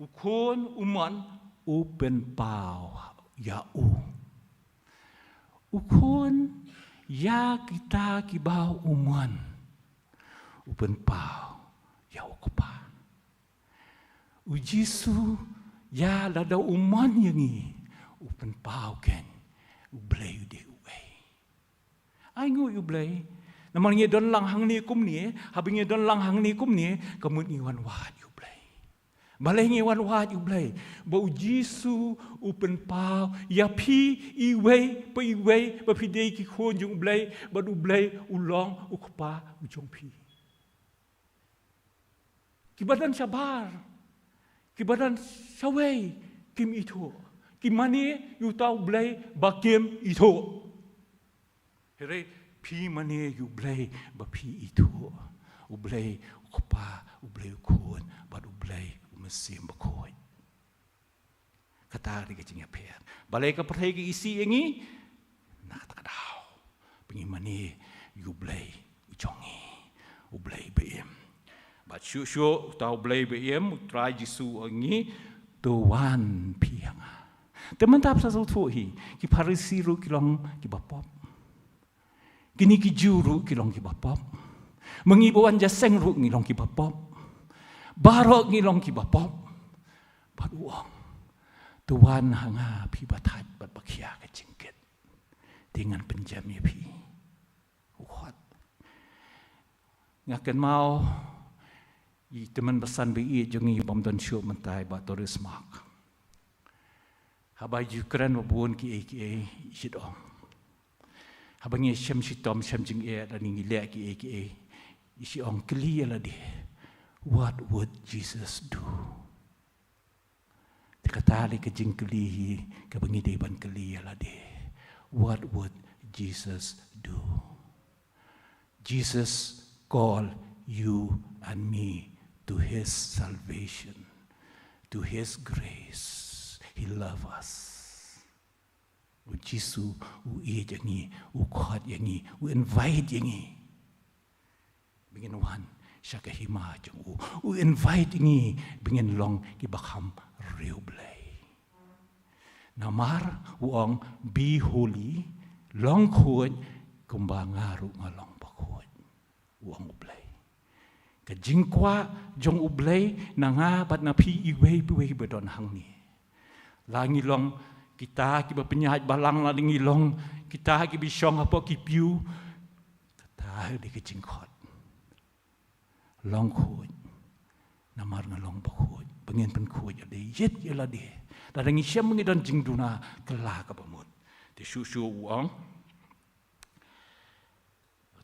ukun uman upen pau ya ukun ya kita kibau uman upen pau ya ukpa Jisu ya lada uman yangi upen pau ken ublay de uwe. Ai ngu ublay. Naman ngi don lang hang ni kum ni, habing ngi don lang hang ni kum ni, kamut ngi wan wat ublay. Balay ngi wan wat ublay. Bau Jisu upen pau ya pi iwe pa pi de ki khon jung ublay, ba ublay ulong ukpa ujong pi. Kibadan sabar. Kibadan saway kim ito. Kimani yutaw blay bakim ito. Here pi mani yu blay ba pi ito. Ublay ukpa, ublay ukun, ba ublay umasim bakoy. Katari ka jing aper. Balay ka patay ka isi yengi natakadaw. Pingimani yu blay ujongi. Ublay baim. But sure tau blay beem try Jisu angi tuan pianga. Teman tap sa tu hi ki parisiru kilong ki bapop. Kini ki juru kilong ki bapop. Mengibuan jaseng ru ngilong ki bapop. Barok ngilong ki bapop. Paduang tuan hanga pi batat bat bakia ke jingket. Dengan penjamnya pi. What? Ngaken mau i teman besan bi jongi bom don show mentai ba toris mak habai Ukraine wabun ki sidong habangi shem sitom shem jing dan ngi le ki isi ong clear la di what would Jesus do tikatali ke jing kli ke bangi de ban clear la di what would Jesus do? Jesus call you and me to His salvation, to His grace. He loves us. U Jisu, u yangi, u khot yangi, u invite yangi. Bingin wan, syaka hima jang u invite yangi, bingin long ibakam reublay. Namar uong be holy, long khot kumbangaru ngalong bakot. Uong ublay. Kajingkwa jong ublay nanga bat na pi iwe bedon hang ni. Langi long kita kiba penyahit balang la ngilong kita kibi syong apa kipiu ta di kajingkot. Long khut namar ngalong bakut pengen pen khut ya de yet ya la de. Da ngi syam ngi don jingduna kela ka pamut. Ti shu uang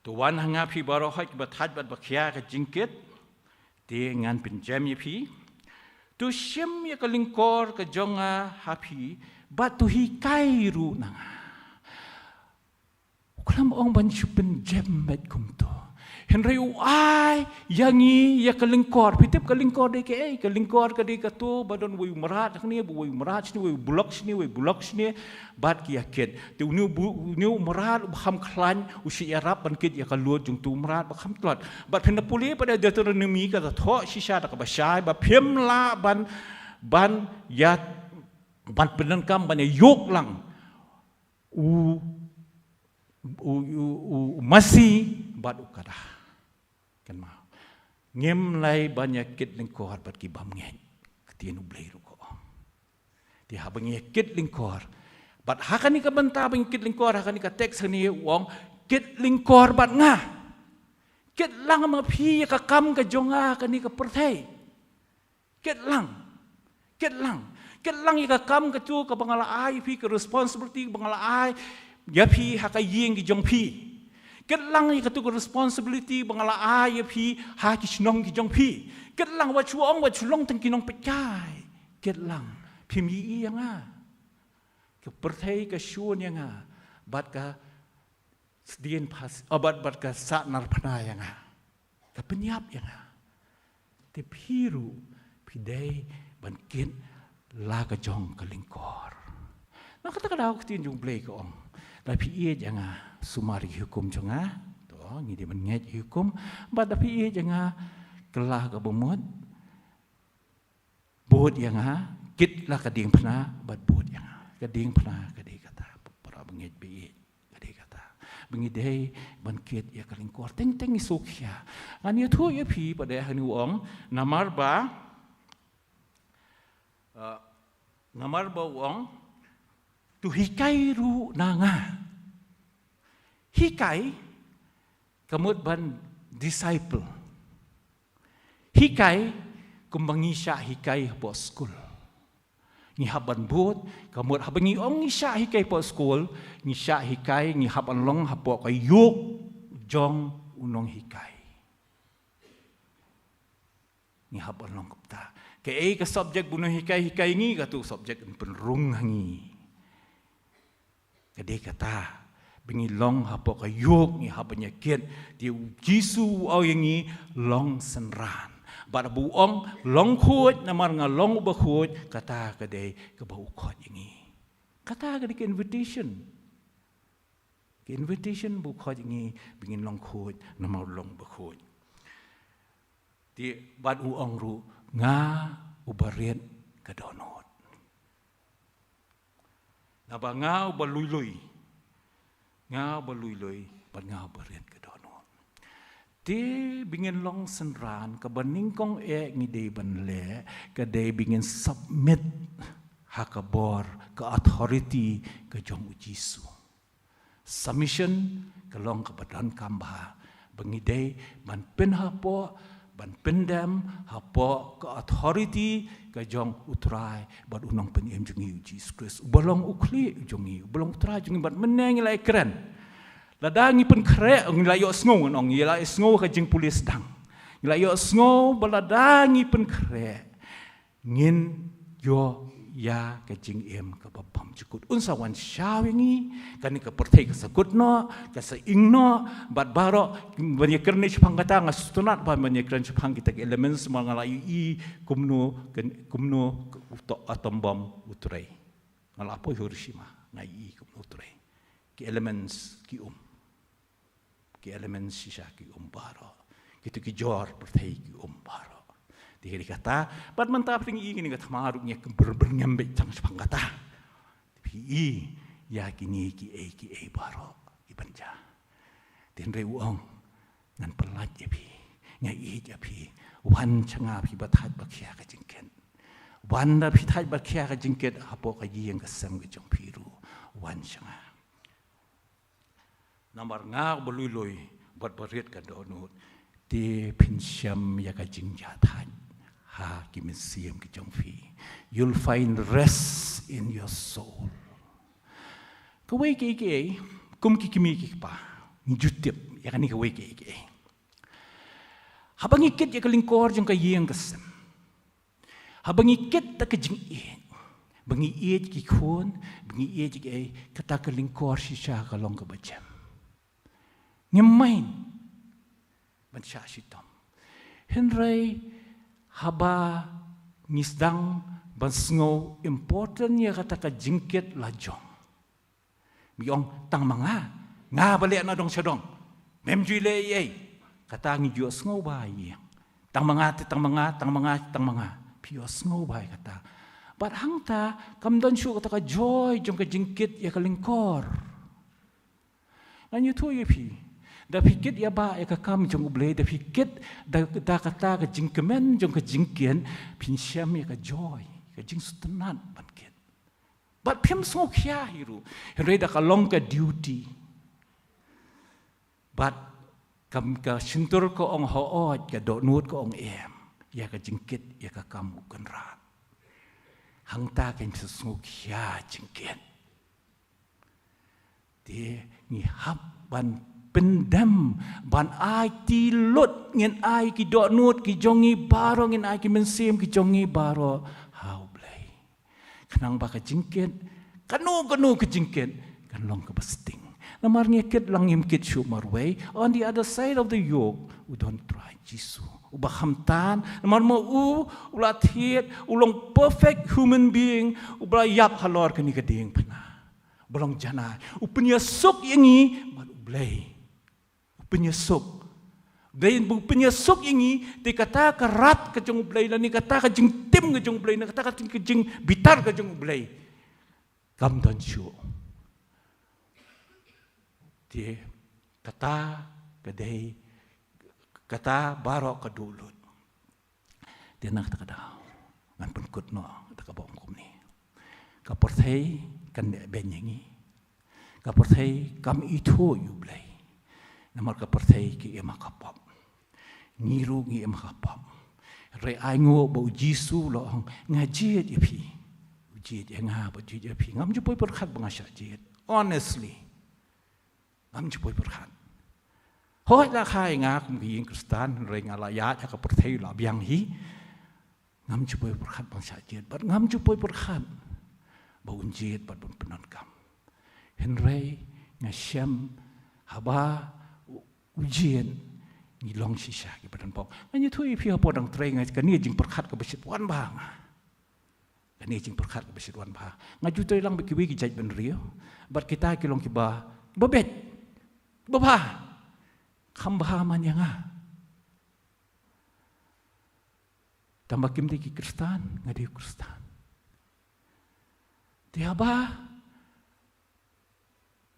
tuan hanga pi baro haj batat bat bakhya ka jingket ti ngan pinjam ye pi tu syem ye ka lingkor ka jonga hapi bat tu hi kairu nanga kulam ong ban chupen jam met kum to henry ai yangi ya ka lingkor pitip ka lingkor de ke ka lingkor ka de ka tu badon wi marat ni wi marat ni wi bulok ni bat ki yaket tu nu marat ham khlan usi arab ban kit ya ka luot jung tu marat ba kham tlot bat phen puli pada Deuteronomy ka tho shisha ka ba shai ba phem la ban ya ban penan kam ban yok lang u masih bat ukada kan mau ngem lai banyak kit lingkor bat ki bam ngeng ketien ublay ru ko ti habang kit lingkor bat hakani ka banta bang kit lingkor hakani ka teks ni wong kit lingkor bat nga kit lang ma phi ka kam ka jonga kani ka perthai kit lang ka kam ka tu ka bangala ai phi ka responsibility bangala ai ya phi ha ka yeng ki jong phi Ketlang i katu responsibility bangala ai phi ha ki chnong ki jong phi ketlang wa chuong wa chulong tang kinong pekai ketlang phi mi i nga ke perthai ka shun nga bat ka sdien pas bat ka sa nar phana nga ka penyap nga te phiru phi dei ban kin la ka jong ka lingkor na kata ka daw tin jong play ko ong tapi ia jangan sumari hukum jangan, toh ni dia menget hukum, but tapi ia jangan kelah ke bumut, buat jangan, kitlah keding pernah, but buat jangan, keding pernah keding kata, para menget biit, keding kata, mengidai bangkit ia kalingkor, teng isukya, ania tu ia pi pada hari uang, namar ba, ngamar bawang tu hikai ru nanga. Hikai kamut ban disciple. Hikai kumbangisya hikai po school. Ni haban bot kamut habangi ong isya hikai po school, ni sya hikai ni haban long hapo kay yuk jong unong hikai. Ni haban long kapta. Kaya ka subject bunuh hikai ni katu subject penrung hangi. Kadai kata bingi long hapo kayuk ni habanya kiat di Jisu au yangi long senran. Bada buong long khut namar nga long ba khut kata kadai ka bau khot yangi. Kata kadai ke invitation. Ke invitation bu khot yangi bingi long khut namar long ba khut. Di bad uong ru nga ubarian kadonot. Naba nga ubaluy-luy. Nga ubaluy-luy, bad nga ubarian kadonot. Di bingin long senran, kabaning kong ngide banle, kadai bingin submit hakabor, ka authority, ka jong ujisu. Submission, kalong kabadan kamba, bangide, man pinhapo, ban pendam hapo ke authority ke jong utrai bad unang penyem jungi Jesus Christ ubalong ukli jungi ubalong utrai jungi bad meneng lai keren ladangi pen kre nglayo sngo nong yela sngo ke jing polis dang nglayo sngo baladangi pen kre ngin yo ya ke jing em ke babam cukut unsawan syawingi kani ke pertai ke sakutno ke seingno bad baro banyak kerni chapang kata ngastunat ba banyak kerni chapang kita ke elements mangalayu I kumno to atom bomb utrai ngalapo Hiroshima ngai I kumno utrai ke elements ke elements sisa ki baro kitu ki jor pertai ki baro dikira kata, bad mantap tinggi ini kata maruknya bernyambek cang sepang kata. Tapi ya kini ki baro ibanja. Dan rewang nan pelat je pi, nyai je pi, wan canga pi batat bakia ka jingken. Wan da pi tat bakia ka jingken hapo ka yang kesam ke jong piru, wan canga. Namar nga belului buat berit ka donut. Di pinsyam ya ka jingjatan. Ha kimensiam ki jongfi. You'll find rest in your soul. Kawai ke kum ki kimi ki pa. Ni jutip ya kan ni kawai ke. Habang ikit ya kalingkor jong kayeng kasem. Habang ikit ta ka jing i. Bangi iet ki khon, bangi iet ki kata kalingkor si sya kalong ka bajam. Ngemain. Ban sya sitom. Henry haba ngisdang bansngo important ya kata ka jingket lajong. Miong tang mga nga balik na dong sadong. Mem jule ye kata ngi jo sngo bai. Tang mga pio sngo bai kata. But hangta kamdon shu kata ka joy jong ka jingket ya kalingkor. Anyu tu ye pi. Da pikit ya ba ka kam jong ublay da pikit da kata ka jingkemen jong ka jingkian pinsyam ya ka joy ka jing sutenan bankit but pim so kya hiru henry da ka long ka duty but kam ka sintur ko ong hoot ka do nut ko ong em ya ka jingkit ya ka kam ukan rat hangta ka so kya jingkian de ni hab ban pendam ban ai ti lut ngin ai ki do nut ki jongi baro ngin ai ki mensim ki jongi baro how blay kanang ba ka jingket kanu ke jingket kan long ka besting namar ngeket lang imkit shu marway on the other side of the yoke we don't try jisu uba hamtan namar mo ulathiet ulong perfect human being ubla yap halor kani kading pana bolong jana upnya sok yangi mat ublay penyesuk. Dan penyesuk ini dikata kerat ke jeng ublay dan dikata ke jeng tim ke jeng ublay, dikata ke jeng bitar ke jeng ublay. Kam dan syu. Dia kata kedai kata barok ke dulut. Dia nak kata ngan penkut no tak kabong kum ni kaporthei kan ben yangi kaporthei kam itu you blai namar kaporthei ki emakapap ngiru ngi emakapap re aingo bo jisu lo ngajiet ipi ujiet nga bo jiet ipi ngam jupoi perkhat bangasya jiet honestly ngam jupoi perkhat hoi la khai nga kum ki Kristan re ngala ya ka perthei la biang hi ngam jupoi perkhat bangsa jiet bat ngam jupoi perkhat bo unjiet bat penan kam henrei ngasyam haba ujiet ni long sisa ki badan pok ani thui phi ha podang trei ngai ka ni jing perkhat ka besit wan ba ka ni jing perkhat ka besit wan ba ngaju trei lang bi ki jaj ben rio bat kita ki long ki ba bet ba ba kham ba man yang tambah kim ki Kristan ngadi Kristan dia ba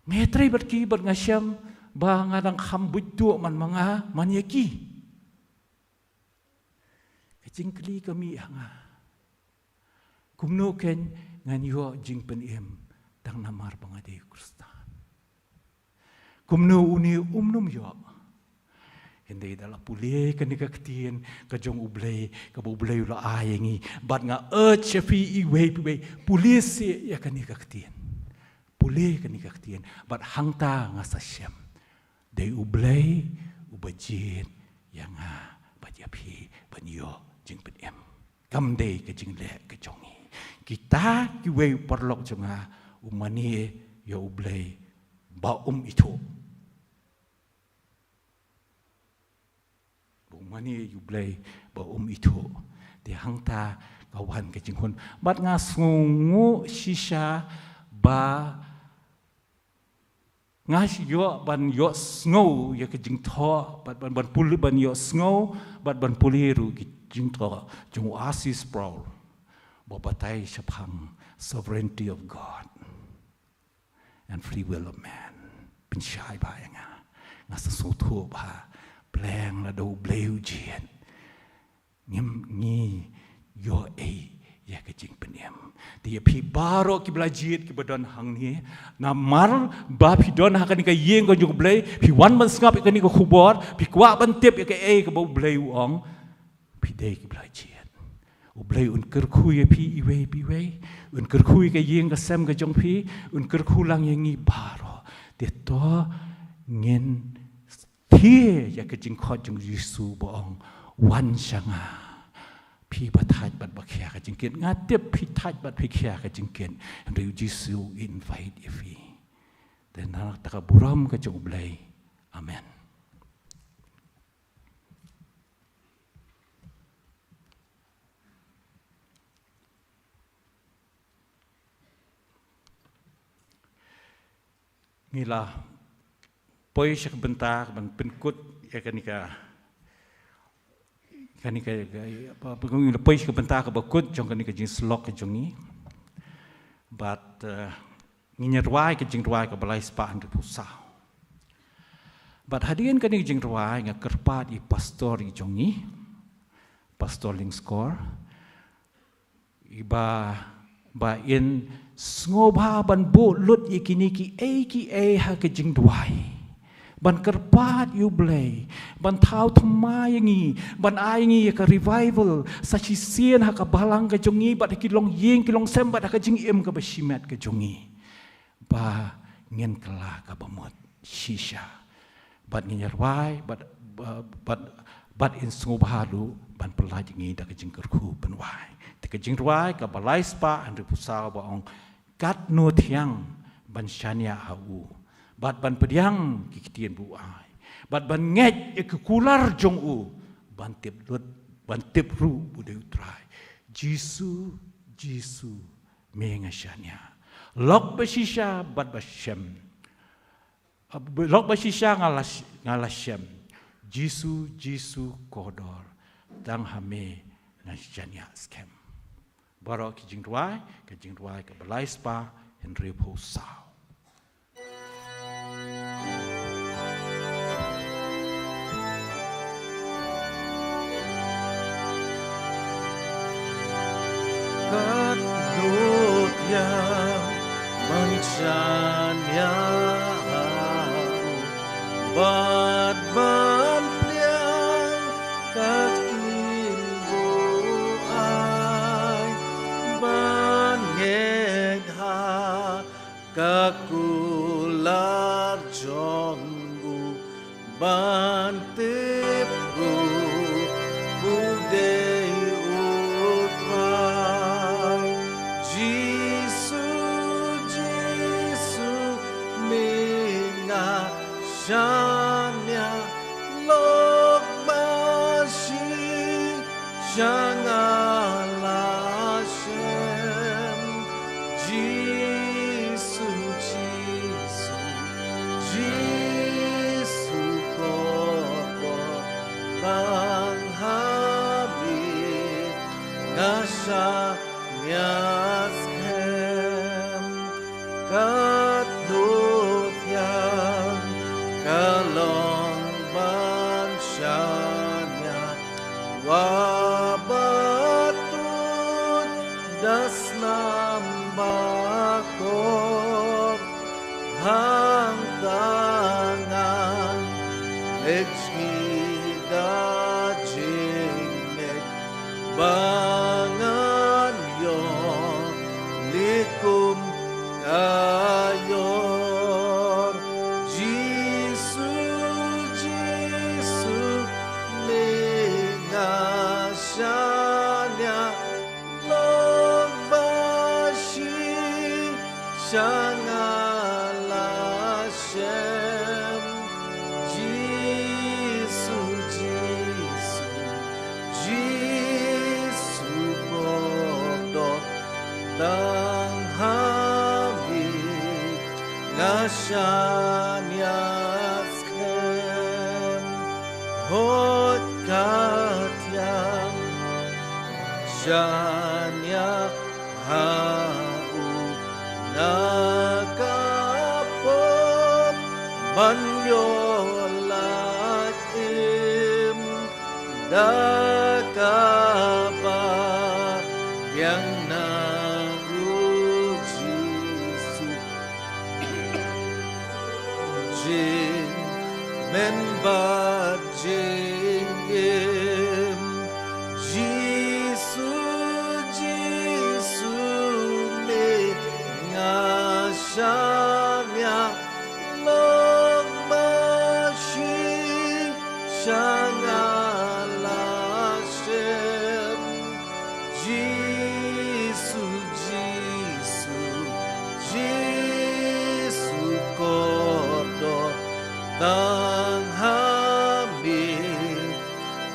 metrei berki berngasiam ba ngadang khambut tu man manga manyaki kecing kli kami anga kumno ken ngan yo jing pen em dang namar bangade Kristan kumno uni umnum yo hindi dala pulih ka nikaktin ka jong ublay ka bublay la ayengi bat nga chefi iwe pulis ya ka nikaktin pulih ka nikaktin bat hangta nga sa syam day ublay ubajin yang bajapi banyo jing pen kam day ka jing le ka jongi kita kiwe perlok jonga umani yo ublay ba itu mani yublay ba itu di hangta kawan ke jingkon bat nga sungu sisa ba ngas yo ban yo snow ya ke jing tho ban puli ban yo snow ban puli ru ki jing tho jung asis sprawl ba batai shaphang sovereignty of God and free will of man pin shai ba nga ngas su thu ba pleng la do bleu jian ngim ni yo ya ke jing penyem dia pi baro ki blajit ki badon hang ni na mar ba pi don ha kan ka yeng ko jung blei pi wan man ngap ka ni ko khubor pi kwa ban tep ka ka bo bleu ong pi de ki blajit u bleu un ker khu ye pi iwe pi we un ker khu ka yeng ka sem ka jong pi un ker khu lang yengi baro de to ngin Thia ya ke jing khot jung Yesu boong wan sanga pi bathaj bat bakhya ka jingken ngatep pi thaj bat phikhya ka jingken ri Yesu invite ifi den nak ta buram ka jung blai amen ngila poi syak bentar ban penkut ya kanika apa pengung le poi syak bentar ka bakut jong kanika jing slok ka jongi but nginyerwai ka jing rwai ka balai spa han pusau but hadian kanika jing rwai nga kerpat i pastor i jongi pastor ling score iba ba in sngoba ban bo lut ikiniki ha ka jing rwai ban kerpat you blay ban thau thma yangi ban aingi ka revival sachi sien ha ka balang ka jongi bat ki long yeng ki long sem bat ka jing em ka basimat ka jongi ba ngen kala ka bamot shisha bat nginyarwai bat in sngobalu ban pelaj ngi da ka jing kerku benwai te ka jing rwai ka balai spa and pusau ba ong kat no thiang ban shania hau bat ban pediang kikitien bu ai bat ban ngej ke kular jong u ban tip lut ban tip ru bu de utrai Jisu me ngashania lok basisha bat bashem lok basisha ngalashem Jisu kodor dang hame ngashania skem barok ki jingruai ka balai spa Henry Posau kat nut yang mencanya bad ban pliang kat ilmu ai ban nged ha kakular jonggu ban tipru budei utrai Jisu minga shanya lok bashi shangala shem Jisu koko bang habit ngasha nyaskem kat nut yang kalong bansyanya wabatut das nambakor hang tangan ekskida jingnek bangan yo likum kayor Jisu mengasanya lombashi shangala shem Jisu kodok tang hamid ngasanya skem hot katyang shanya hau nakapot banyolat im dakaba yang naru Jisu jing menbat jing im Jisu me ngashamya long mashi shangala shem Jisu kodok tang hamid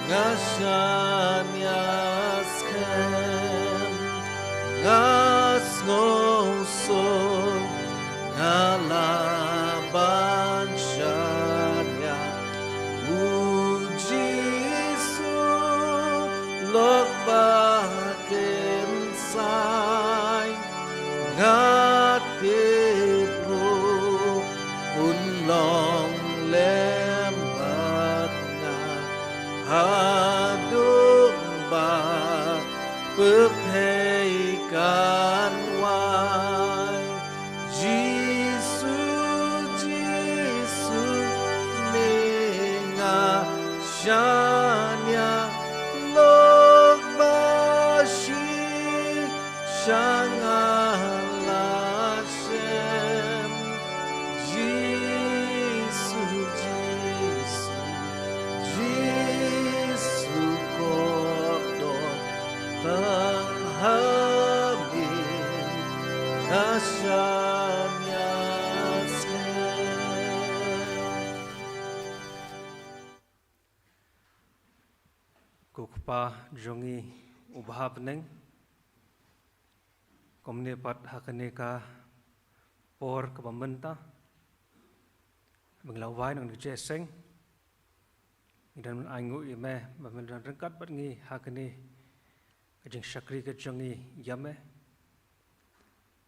ngasanya skem ngas ngosong ngalaban syanya Jisu lok baken say ngatipru unlong lembat nga hadung ba perheikan wai Jisu mengasanya lok bashi shangala shem Jisu kodok tang habit ngasanya Kukpa jongi ubahap neng komne pat hakane ka por ka pamenta menglawai nang jeseng dan aingu ime memendan rengkat bat ngi hakane kajing syakri ka jongi yame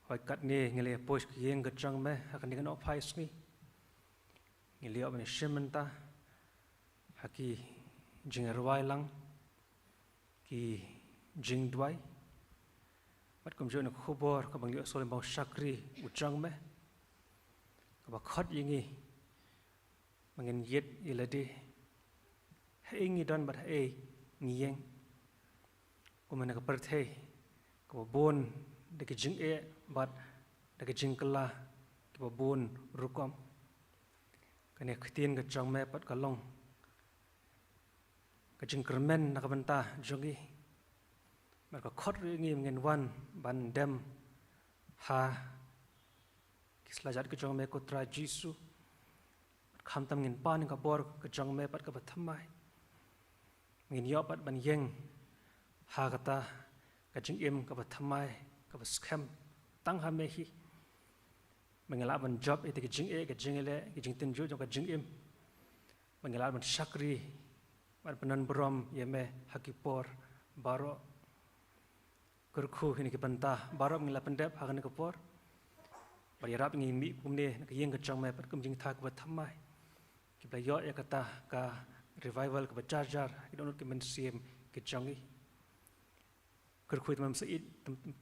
hoi kat ni ngile pois kieng ka jong me hakane kan ophais ngi ngile op ni shimenta haki jing arwai lang ki jing dwai bắt cầm jo na khubor ka bang yo sole mau shakri ujang me ka ba khot yingi mangin yet iladi hei ngi don bat hei ngiyeng ko mana ka perthei ka bon de ki jing e bat de ki jing kala ka bon rukom ka ne khtin ka chang me pat ka long ka jing kermen na ka banta jongi mar ka khot ri ngi ngen wan ban dem ha kislajat ka chang me ko tra jisu kham tam ngin pan ka bor ka chang me pat ka bathamai ngin yo pat ban yeng ha kata ka jing im ka bathamai ka scam tang ha me hi mengela ban job ite ka jing e ka jing ele ka jing tin ju jong ka jing im mengela ban shakri ban panan brom yeme hakipor baro kurkhu hini ki banta baro ngila pendep ha kan ka por bari rap ngi mi pumne ka yeng ka chang me pat kum jing tha ka bathamai ki bla yo ya kata ka revival ka charger ki donut ki men sim ki changi kurkhu mam sa it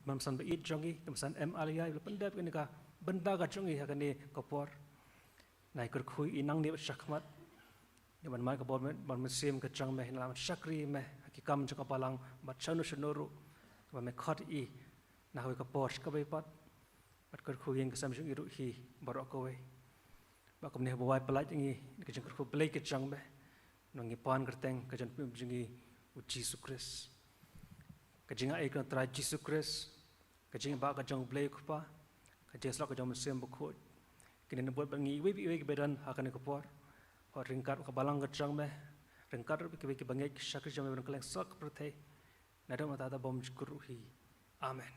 mam san ba it changi tam san m alia bla pendep ni ka benda ka changi ha kan ni ka por nai kurkhu inang ni shakmat ni ban mai ka bor ban men sim ka chang me na shakri me ki kam cha ka palang bat chanu shnoru ba me khot i na hoi ka por ka bai pat bat kurkhu yeng ka sam jung i ru hi baro ko we ba kom ne bo wai palai ngi ka jing kurkhu play ka chang me nongi pan kerteng ka jan pim jingi u Jesus Christ ka jinga e ka tra Jesus Christ ka jinga ba ka jong play khupa ka jesla ka jong sem bu khot kini ne bot bangi we bi ke bedan ha kan ka por ho ringkat ka balang ka chang me ringkat ki bangi shakri jam me kleng sak prthei nadam ata bom jkuru hi amen